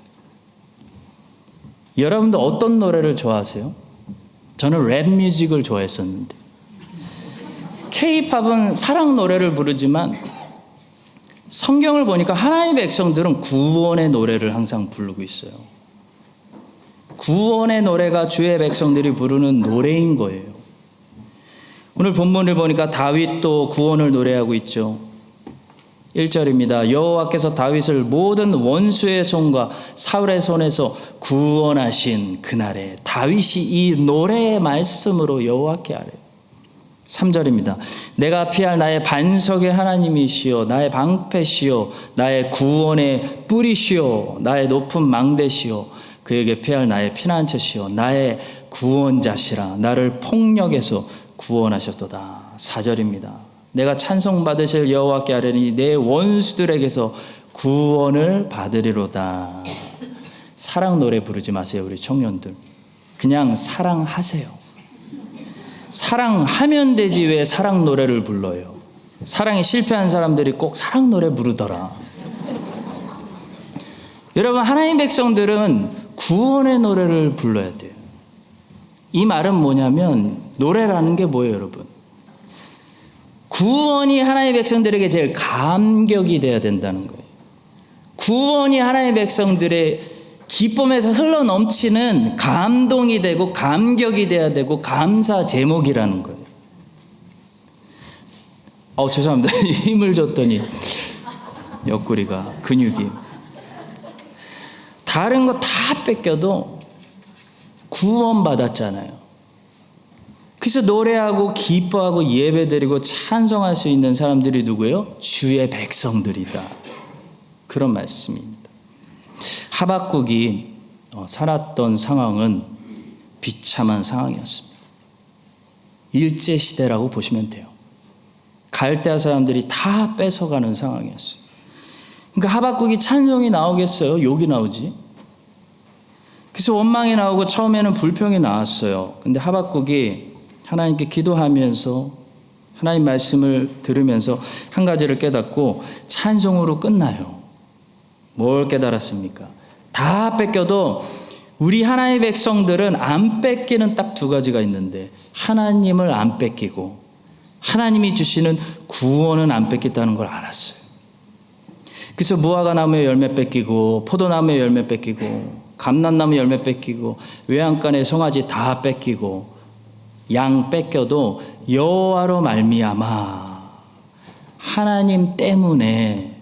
여러분도 어떤 노래를 좋아하세요? 저는 랩 뮤직을 좋아했었는데 K-팝은 사랑 노래를 부르지만 성경을 보니까 하나님의 백성들은 구원의 노래를 항상 부르고 있어요. 구원의 노래가 주의 백성들이 부르는 노래인 거예요. 오늘 본문을 보니까 다윗도 구원을 노래하고 있죠. 1절입니다. 여호와께서 다윗을 모든 원수의 손과 사울의 손에서 구원하신 그날에, 다윗이 이 노래의 말씀으로 여호와께 아뢰. 3절입니다. 내가 피할 나의 반석의 하나님이시여 나의 방패시여 나의 구원의 뿌리시여 나의 높은 망대시여 그에게 피할 나의 피난처시여 나의 구원자시라. 나를 폭력에서 구원하셨도다. 4절입니다. 내가 찬송받으실 여호와께 아뢰니 내 원수들에게서 구원을 받으리로다. 사랑 노래 부르지 마세요. 우리 청년들 그냥 사랑하세요. 사랑하면 되지 왜 사랑 노래를 불러요? 사랑에 실패한 사람들이 꼭 사랑 노래 부르더라. 여러분, 하나님 백성들은 구원의 노래를 불러야 돼요. 이 말은 뭐냐면, 노래라는 게 뭐예요, 여러분? 구원이 하나님의 백성들에게 제일 감격이 돼야 된다는 거예요. 구원이 하나님의 백성들의 기쁨에서 흘러넘치는 감동이 되고 감격이 돼야 되고 감사 제목이라는 거예요. 죄송합니다. 힘을 줬더니 옆구리가 근육이. 다른 거 다 뺏겨도 구원받았잖아요. 그래서 노래하고 기뻐하고 예배드리고 찬송할 수 있는 사람들이 누구예요? 주의 백성들이다. 그런 말씀입니다. 하박국이 살았던 상황은 비참한 상황이었습니다. 일제시대라고 보시면 돼요. 갈대아 사람들이 다 뺏어가는 상황이었어요. 그러니까 하박국이 찬송이 나오겠어요? 욕이 나오지? 그래서 원망이 나오고 처음에는 불평이 나왔어요. 근데 하박국이 하나님께 기도하면서 하나님 말씀을 들으면서 한 가지를 깨닫고 찬송으로 끝나요. 뭘 깨달았습니까? 다 뺏겨도 우리 하나님의 백성들은 안 뺏기는 딱 두 가지가 있는데, 하나님을 안 뺏기고 하나님이 주시는 구원은 안 뺏겼다는 걸 알았어요. 그래서 무화과 나무의 열매 뺏기고 포도나무의 열매 뺏기고 감람나무 열매 뺏기고 외양간의 송아지 다 뺏기고 양 뺏겨도 여호와로 말미암아 하나님 때문에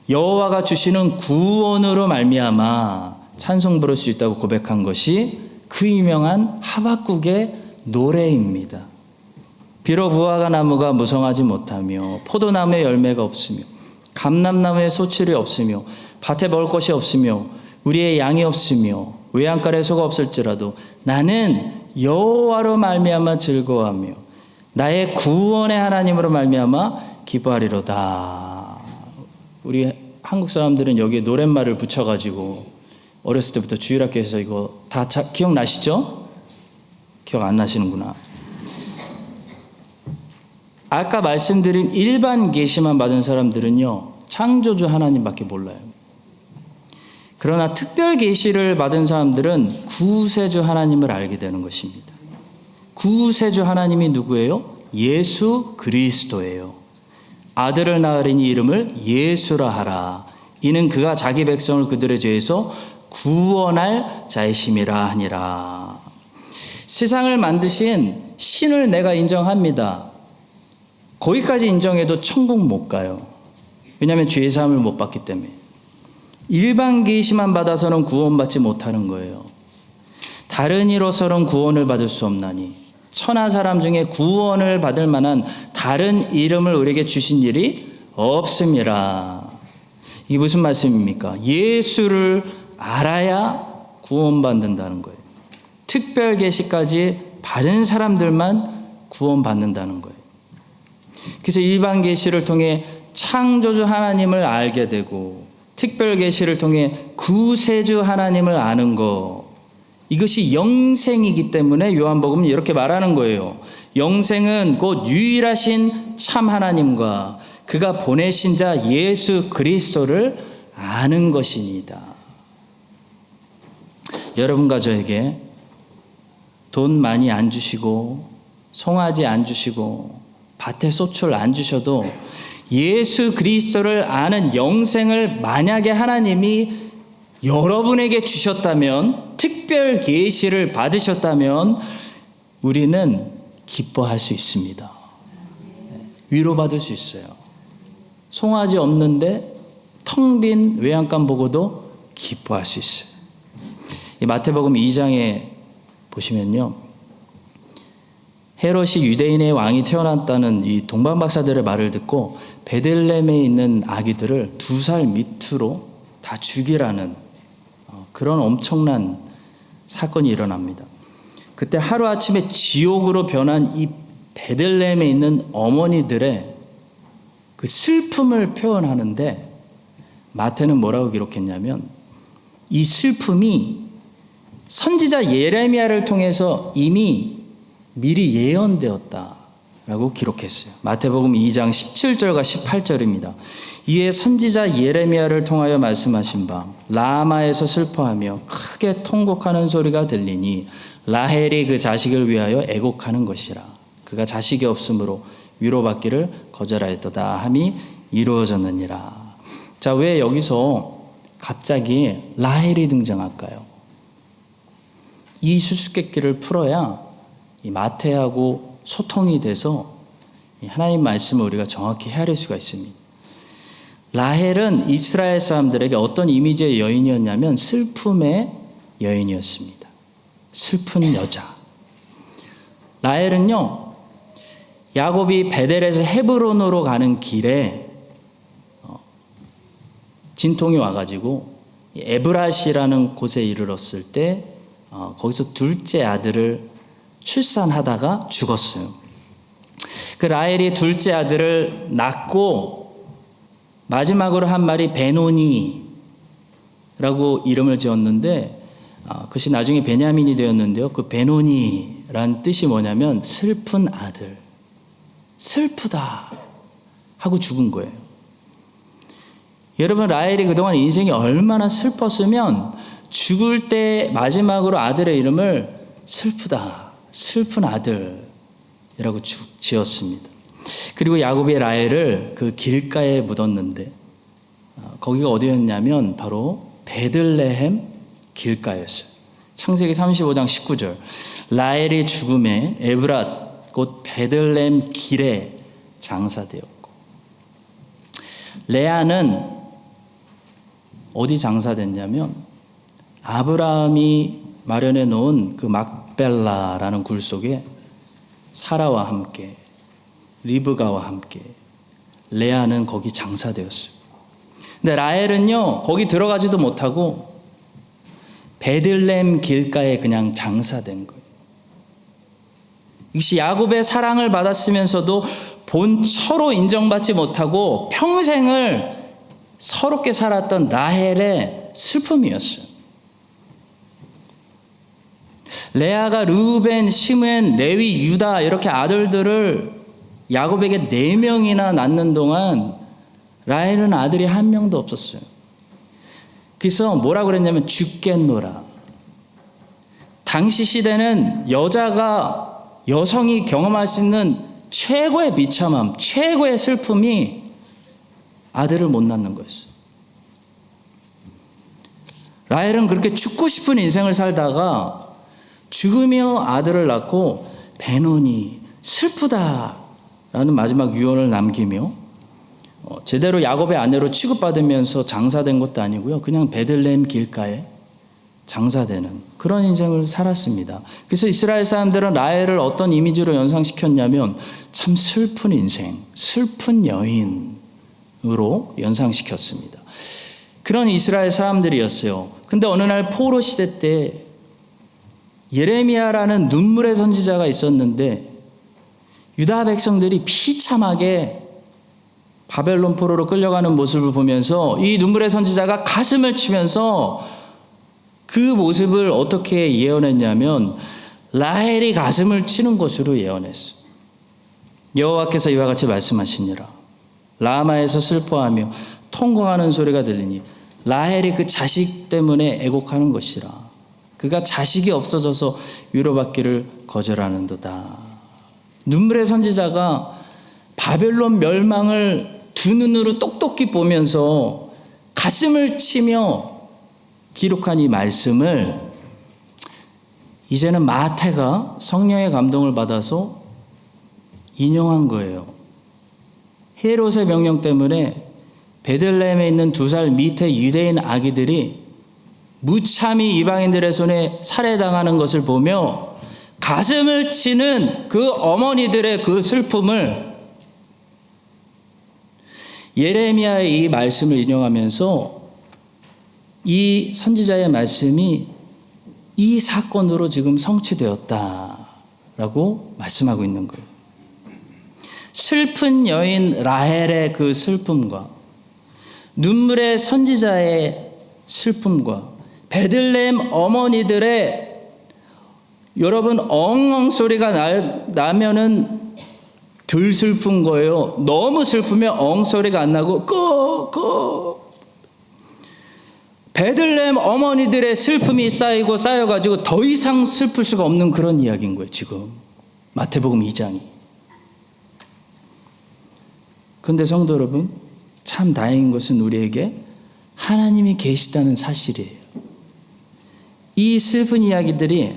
여호와가 주시는 구원으로 말미암아 찬송 부를 수 있다고 고백한 것이 그 유명한 하박국의 노래입니다. 비록 무화과 나무가 무성하지 못하며 포도나무에 열매가 없으며 감람나무에 소출이 없으며 밭에 먹을 것이 없으며 우리의 양이 없으며 외양간에 소가 없을지라도 나는 여호와로 말미암아 즐거워하며 나의 구원의 하나님으로 말미암아 기뻐하리로다. 우리 한국 사람들은 여기에 노랫말을 붙여가지고 어렸을 때부터 주일학교에서 이거 다 기억나시죠? 기억 안 나시는구나. 아까 말씀드린 일반 계시만 받은 사람들은요, 창조주 하나님밖에 몰라요. 그러나 특별 계시를 받은 사람들은 구세주 하나님을 알게 되는 것입니다. 구세주 하나님이 누구예요? 예수 그리스도예요. 아들을 낳으리니 이름을 예수라 하라. 이는 그가 자기 백성을 그들의 죄에서 구원할 자이심이라 하니라. 세상을 만드신 신을 내가 인정합니다. 거기까지 인정해도 천국 못 가요. 왜냐하면 죄 사함을 못 받기 때문에. 일반 계시만 받아서는 구원받지 못하는 거예요. 다른 이로서는 구원을 받을 수 없나니 천하 사람 중에 구원을 받을 만한 다른 이름을 우리에게 주신 일이 없음이라. 이게 무슨 말씀입니까? 예수를 알아야 구원받는다는 거예요. 특별 계시까지 받은 사람들만 구원받는다는 거예요. 그래서 일반 계시를 통해 창조주 하나님을 알게 되고 특별 계시를 통해 구세주 하나님을 아는 것, 이것이 영생이기 때문에 요한복음은 이렇게 말하는 거예요. 영생은 곧 유일하신 참 하나님과 그가 보내신 자 예수 그리스도를 아는 것이니이다. 여러분과 저에게 돈 많이 안 주시고 송아지 안 주시고 밭에 소출 안 주셔도 예수 그리스도를 아는 영생을 만약에 하나님이 여러분에게 주셨다면, 특별 계시를 받으셨다면 우리는 기뻐할 수 있습니다. 위로받을 수 있어요. 송아지 없는데 텅 빈 외양간 보고도 기뻐할 수 있어요. 이 마태복음 2장에 보시면요, 헤롯이 유대인의 왕이 태어났다는 이 동방박사들의 말을 듣고 베들레헴에 있는 아기들을 2살 밑으로 다 죽이라는 그런 엄청난 사건이 일어납니다. 그때 하루아침에 지옥으로 변한 이 베들레헴에 있는 어머니들의 그 슬픔을 표현하는데, 마태는 뭐라고 기록했냐면 이 슬픔이 선지자 예레미야를 통해서 이미 미리 예언되었다라고 기록했어요. 마태복음 2장 17절과 18절입니다. 이에 선지자 예레미야를 통하여 말씀하신 바 라마에서 슬퍼하며 크게 통곡하는 소리가 들리니 라헬이 그 자식을 위하여 애곡하는 것이라. 그가 자식이 없으므로 위로받기를 거절하였도다 함이 이루어졌느니라. 자, 왜 여기서 갑자기 라헬이 등장할까요? 이 수수께끼를 풀어야 이 마태하고 소통이 돼서 하나님 말씀을 우리가 정확히 헤아릴 수가 있습니다. 라헬은 이스라엘 사람들에게 어떤 이미지의 여인이었냐면 슬픔의 여인이었습니다. 슬픈 여자. 라헬은요, 야곱이 베델에서 헤브론으로 가는 길에 진통이 와가지고 에브라시라는 곳에 이르렀을 때 거기서 둘째 아들을 출산하다가 죽었어요. 그 라헬이 둘째 아들을 낳고 마지막으로 한 말이 베노니라고 이름을 지었는데 그것이 나중에 베냐민이 되었는데요. 그 베노니라는 뜻이 뭐냐면 슬픈 아들, 슬프다 하고 죽은 거예요. 여러분, 라헬이 그동안 인생이 얼마나 슬펐으면 죽을 때 마지막으로 아들의 이름을 슬프다, 슬픈 아들이라고 지었습니다. 그리고 야곱이 라헬을 그 길가에 묻었는데 거기가 어디였냐면 바로 베들레헴 길가였어요. 창세기 35장 19절. 라헬이 죽음에 에브랏 곧 베들레헴 길에 장사되었고, 레아는 어디 장사됐냐면 아브라함이 마련해 놓은 그 막벨라라는 굴 속에 사라와 함께 리브가와 함께 레아는 거기 장사되었어요. 근데 라헬은요, 거기 들어가지도 못하고 베들레헴 길가에 그냥 장사된 거예요. 이것이 야곱의 사랑을 받았으면서도 본처로 인정받지 못하고 평생을 서럽게 살았던 라헬의 슬픔이었어요. 레아가 르우벤, 시므엔, 레위, 유다 이렇게 아들들을 야곱에게 4명이나 낳는 동안 라헬은 아들이 한 명도 없었어요. 그래서 뭐라고 그랬냐면 죽겠노라. 당시 시대는 여성이 경험할 수 있는 최고의 비참함, 최고의 슬픔이 아들을 못 낳는 거였어요. 라헬은 그렇게 죽고 싶은 인생을 살다가 죽으며 아들을 낳고 베노니 슬프다라는 마지막 유언을 남기며 제대로 야곱의 아내로 취급받으면서 장사된 것도 아니고요. 그냥 베들레헴 길가에 장사되는 그런 인생을 살았습니다. 그래서 이스라엘 사람들은 라헬을 어떤 이미지로 연상시켰냐면 참 슬픈 인생, 슬픈 여인으로 연상시켰습니다. 그런 이스라엘 사람들이었어요. 근데 어느 날 포로 시대 때 예레미야라는 눈물의 선지자가 있었는데 유다 백성들이 비참하게 바벨론 포로로 끌려가는 모습을 보면서 이 눈물의 선지자가 가슴을 치면서 그 모습을 어떻게 예언했냐면 라헬이 가슴을 치는 것으로 예언했어요. 여호와께서 이와 같이 말씀하시니라. 라마에서 슬퍼하며 통곡하는 소리가 들리니 라헬이 그 자식 때문에 애곡하는 것이라. 그가 자식이 없어져서 위로받기를 거절하는도다. 눈물의 선지자가 바벨론 멸망을 두 눈으로 똑똑히 보면서 가슴을 치며 기록한 이 말씀을 이제는 마태가 성령의 감동을 받아서 인용한 거예요. 헤롯의 명령 때문에 베들레헴에 있는 2살 밑에 유대인 아기들이 무참히 이방인들의 손에 살해당하는 것을 보며 가슴을 치는 그 어머니들의 그 슬픔을 예레미야의 이 말씀을 인용하면서 이 선지자의 말씀이 이 사건으로 지금 성취되었다라고 말씀하고 있는 거예요. 슬픈 여인 라헬의 그 슬픔과 눈물의 선지자의 슬픔과 베들레헴 어머니들의 여러분 엉엉 소리가 나면은 덜 슬픈 거예요. 너무 슬프면 엉 소리가 안 나고 베들레헴 어머니들의 슬픔이 쌓여가지고 더 이상 슬플 수가 없는 그런 이야기인 거예요. 지금 마태복음 2장이. 그런데 성도 여러분, 참 다행인 것은 우리에게 하나님이 계시다는 사실이에요. 이 슬픈 이야기들이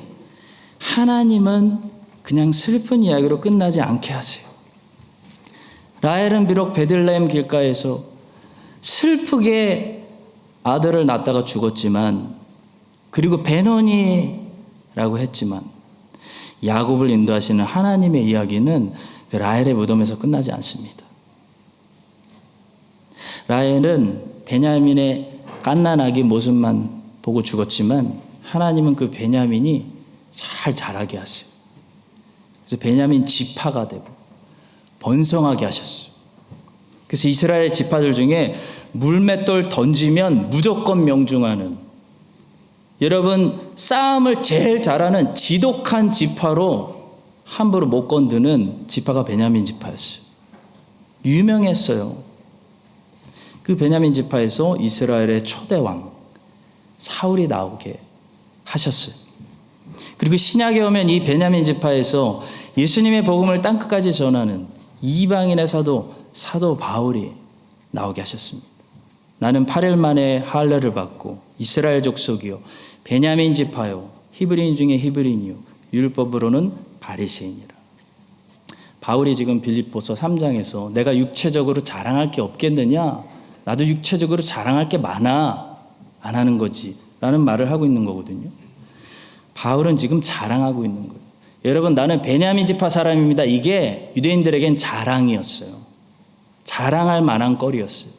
하나님은 그냥 슬픈 이야기로 끝나지 않게 하세요. 라헬은 비록 베들레헴 길가에서 슬프게 아들을 낳다가 죽었지만, 그리고 베노니라고 했지만, 야곱을 인도하시는 하나님의 이야기는 그 라헬의 무덤에서 끝나지 않습니다. 라헬은 베냐민의 갓난아기 모습만 보고 죽었지만, 하나님은 그 베냐민이 잘 자라게 하세요. 그래서 베냐민 지파가 되고 번성하게 하셨어요. 그래서 이스라엘 지파들 중에 물맷돌 던지면 무조건 명중하는, 여러분 싸움을 제일 잘하는 지독한 지파로 함부로 못 건드는 지파가 베냐민 지파였어요. 유명했어요. 그 베냐민 지파에서 이스라엘의 초대왕 사울이 나오게 하셨어요. 그리고 신약에 오면 이 베냐민 지파에서 예수님의 복음을 땅끝까지 전하는 이방인의 사도 바울이 나오게 하셨습니다. 나는 8일 만에 할례를 받고 이스라엘 족속이요 베냐민 지파요 히브리인 중에 히브리인이요 율법으로는 바리새인이라. 바울이 지금 빌립보서 3장에서 내가 육체적으로 자랑할 게 없겠느냐, 나도 육체적으로 자랑할 게 많아, 안 하는 거지 라는 말을 하고 있는 거거든요. 바울은 지금 자랑하고 있는 거예요. 여러분, 나는 베냐민 지파 사람입니다. 이게 유대인들에겐 자랑이었어요. 자랑할 만한 거리였어요.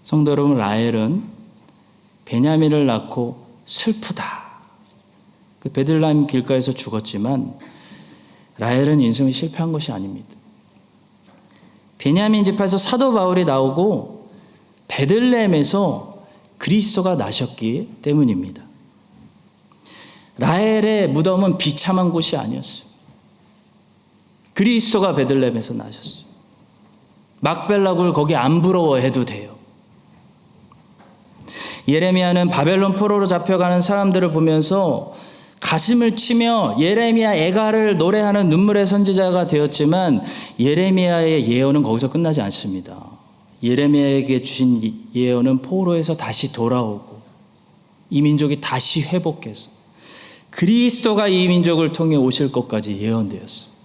성도 여러분, 라헬은 베냐민을 낳고 슬프다. 그 베들레헴 길가에서 죽었지만 라헬은 인생을 실패한 것이 아닙니다. 베냐민 지파에서 사도 바울이 나오고 베들레헴에서 그리스도가 나셨기 때문입니다. 라헬의 무덤은 비참한 곳이 아니었어요. 그리스도가 베들레헴에서 나셨어요. 막벨라굴 거기 안 부러워해도 돼요. 예레미야는 바벨론 포로로 잡혀가는 사람들을 보면서 가슴을 치며 예레미야 애가를 노래하는 눈물의 선지자가 되었지만, 예레미야의 예언은 거기서 끝나지 않습니다. 예레미야에게 주신 예언은 포로에서 다시 돌아오고 이 민족이 다시 회복해서 그리스도가 이 민족을 통해 오실 것까지 예언되었습니다.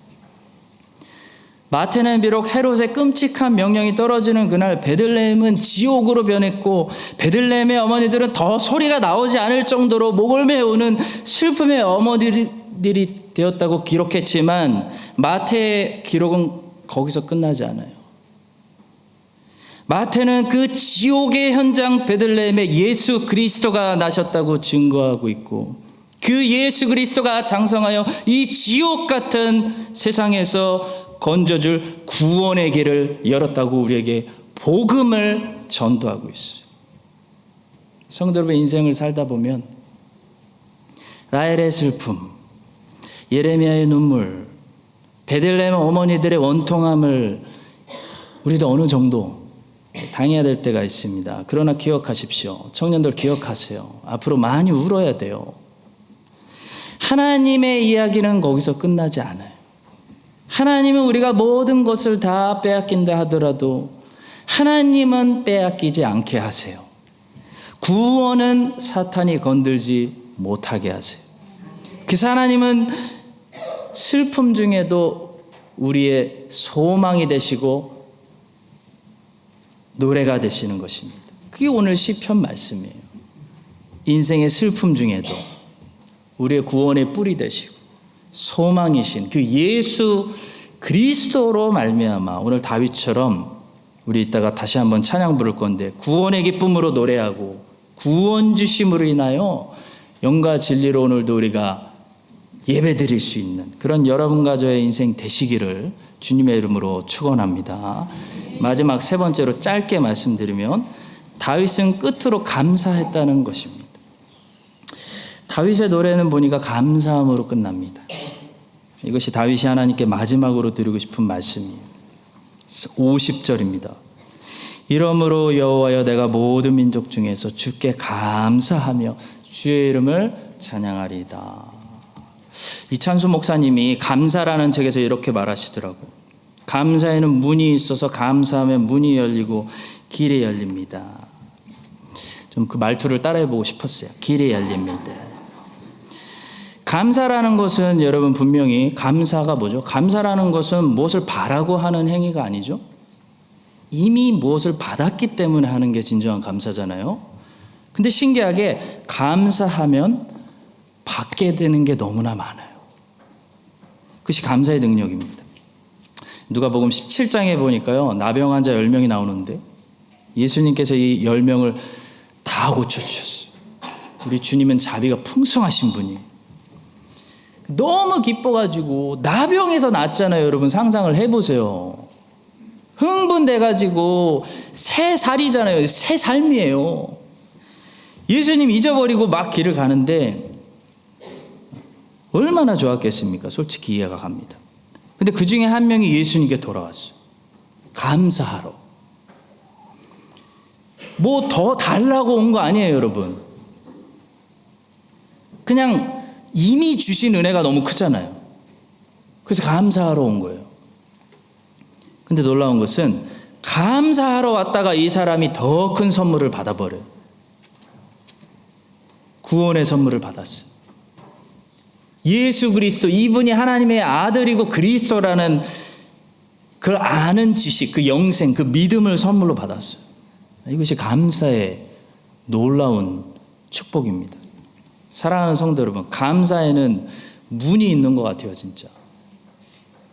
마태는 비록 헤롯의 끔찍한 명령이 떨어지는 그날 베들레헴은 지옥으로 변했고, 베들레헴의 어머니들은 더 소리가 나오지 않을 정도로 목을 메우는 슬픔의 어머니들이 되었다고 기록했지만, 마태의 기록은 거기서 끝나지 않아요. 마태는 그 지옥의 현장 베들레헴에 예수 그리스도가 나셨다고 증거하고 있고, 그 예수 그리스도가 장성하여 이 지옥 같은 세상에서 건져줄 구원의 길을 열었다고 우리에게 복음을 전도하고 있어요. 성도 여러분, 인생을 살다 보면 라헬의 슬픔, 예레미야의 눈물, 베들레헴 어머니들의 원통함을 우리도 어느 정도 당해야 될 때가 있습니다. 그러나 기억하십시오. 청년들 기억하세요. 앞으로 많이 울어야 돼요. 하나님의 이야기는 거기서 끝나지 않아요. 하나님은 우리가 모든 것을 다 빼앗긴다 하더라도 하나님은 빼앗기지 않게 하세요. 구원은 사탄이 건들지 못하게 하세요. 그래서 하나님은 슬픔 중에도 우리의 소망이 되시고 노래가 되시는 것입니다. 그게 오늘 시편 말씀이에요. 인생의 슬픔 중에도 우리의 구원의 뿌리 되시고 소망이신 그 예수 그리스도로 말미암아 오늘 다윗처럼 우리 이따가 다시 한번 찬양 부를 건데, 구원의 기쁨으로 노래하고 구원 주심으로 인하여 영과 진리로 오늘도 우리가 예배 드릴 수 있는 그런 여러분과 저의 인생 되시기를 주님의 이름으로 축원합니다. 마지막 세 번째로 짧게 말씀드리면, 다윗은 끝으로 감사했다는 것입니다. 다윗의 노래는 보니까 감사함으로 끝납니다. 이것이 다윗이 하나님께 마지막으로 드리고 싶은 말씀이에요. 50절입니다. 이러므로 여호와여 내가 모든 민족 중에서 주께 감사하며 주의 이름을 찬양하리이다. 이찬수 목사님이 감사라는 책에서 이렇게 말하시더라고. 감사에는 문이 있어서 감사하면 문이 열리고 길이 열립니다. 좀 그 말투를 따라해보고 싶었어요. 길이 열립니다. 감사라는 것은 여러분 분명히 감사가 뭐죠? 감사라는 것은 무엇을 바라고 하는 행위가 아니죠. 이미 무엇을 받았기 때문에 하는 게 진정한 감사잖아요. 근데 신기하게 감사하면 받게 되는 게 너무나 많아요. 그것이 감사의 능력입니다. 누가복음 17장에 보니까요. 나병 환자 10명이 나오는데 예수님께서 이 10명을 다 고쳐주셨어요. 우리 주님은 자비가 풍성하신 분이에요. 너무 기뻐가지고 나병에서 낫잖아요. 여러분 상상을 해보세요. 흥분돼가지고 새 살이잖아요. 새 삶이에요. 예수님 잊어버리고 막 길을 가는데 얼마나 좋았겠습니까? 솔직히 이해가 갑니다. 근데 그 중에 한 명이 예수님께 돌아왔어요. 감사하러. 뭐 더 달라고 온 거 아니에요, 여러분. 그냥 이미 주신 은혜가 너무 크잖아요. 그래서 감사하러 온 거예요. 근데 놀라운 것은 감사하러 왔다가 이 사람이 더 큰 선물을 받아버려요. 구원의 선물을 받았어요. 예수 그리스도, 이분이 하나님의 아들이고 그리스도라는 그 아는 지식, 그 영생, 그 믿음을 선물로 받았어요. 이것이 감사의 놀라운 축복입니다. 사랑하는 성도 여러분, 감사에는 문이 있는 것 같아요, 진짜.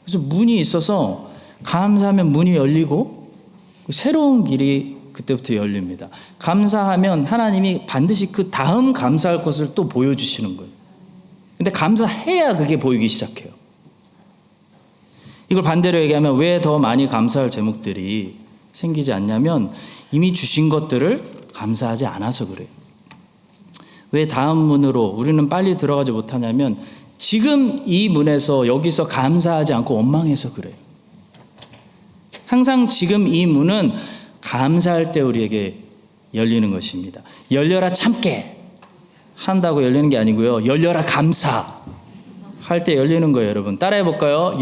그래서 문이 있어서 감사하면 문이 열리고 새로운 길이 그때부터 열립니다. 감사하면 하나님이 반드시 그 다음 감사할 것을 또 보여주시는 거예요. 근데 감사해야 그게 보이기 시작해요. 이걸 반대로 얘기하면 왜 더 많이 감사할 제목들이 생기지 않냐면 이미 주신 것들을 감사하지 않아서 그래요. 왜 다음 문으로 우리는 빨리 들어가지 못하냐면 지금 이 문에서 여기서 감사하지 않고 원망해서 그래요. 항상 지금 이 문은 감사할 때 우리에게 열리는 것입니다. 열려라 참게 한다고 열리는 게 아니고요. 열려라 감사 할 때 열리는 거예요, 여러분. 따라해 볼까요?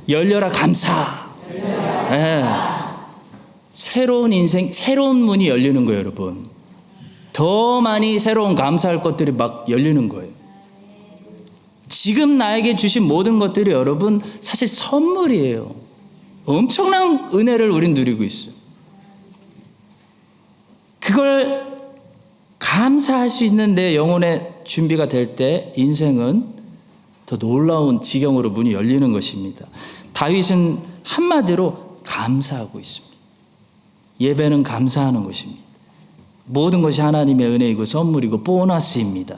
열려라 감사. 네. 새로운 인생, 새로운 문이 열리는 거예요, 여러분. 더 많이 새로운 감사할 것들이 막 열리는 거예요. 지금 나에게 주신 모든 것들이 여러분 사실 선물이에요. 엄청난 은혜를 우린 누리고 있어요. 그걸 감사할 수 있는 내 영혼의 준비가 될 때 인생은 더 놀라운 지경으로 문이 열리는 것입니다. 다윗은 한마디로 감사하고 있습니다. 예배는 감사하는 것입니다. 모든 것이 하나님의 은혜이고 선물이고 보너스입니다.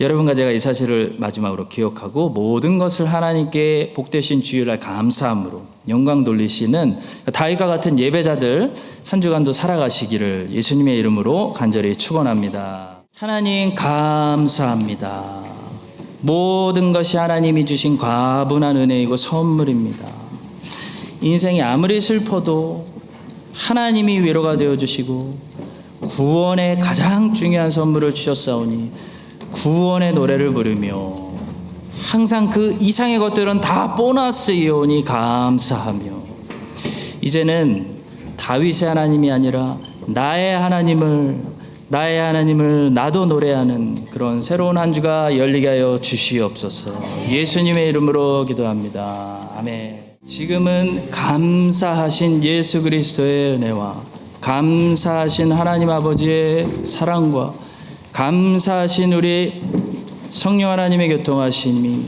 여러분과 제가 이 사실을 마지막으로 기억하고 모든 것을 하나님께 복되신 주일날 감사함으로 영광 돌리시는 다윗과 같은 예배자들 한 주간도 살아가시기를 예수님의 이름으로 간절히 축원합니다. 하나님 감사합니다. 모든 것이 하나님이 주신 과분한 은혜이고 선물입니다. 인생이 아무리 슬퍼도 하나님이 위로가 되어주시고 구원의 가장 중요한 선물을 주셨사오니 구원의 노래를 부르며 항상 그 이상의 것들은 다 보너스이오니 감사하며 이제는 다윗의 하나님이 아니라 나의 하나님을 나도 노래하는 그런 새로운 한 주가 열리게 하여 주시옵소서. 예수님의 이름으로 기도합니다. 아멘. 지금은 감사하신 예수 그리스도의 은혜와 감사하신 하나님 아버지의 사랑과 감사하신 우리 성령 하나님의 교통하심이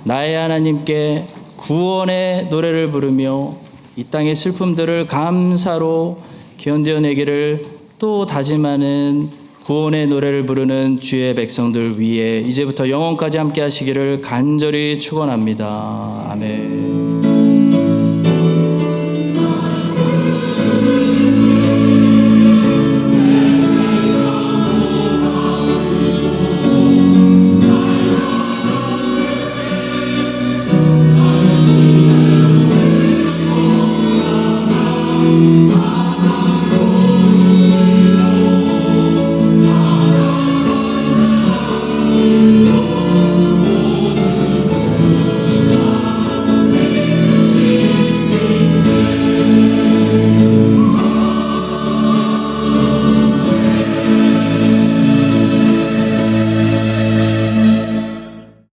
나의 하나님께 구원의 노래를 부르며 이 땅의 슬픔들을 감사로 견뎌내기를 또 다짐하는 구원의 노래를 부르는 주의 백성들 위에 이제부터 영원까지 함께 하시기를 간절히 축원합니다. 아멘.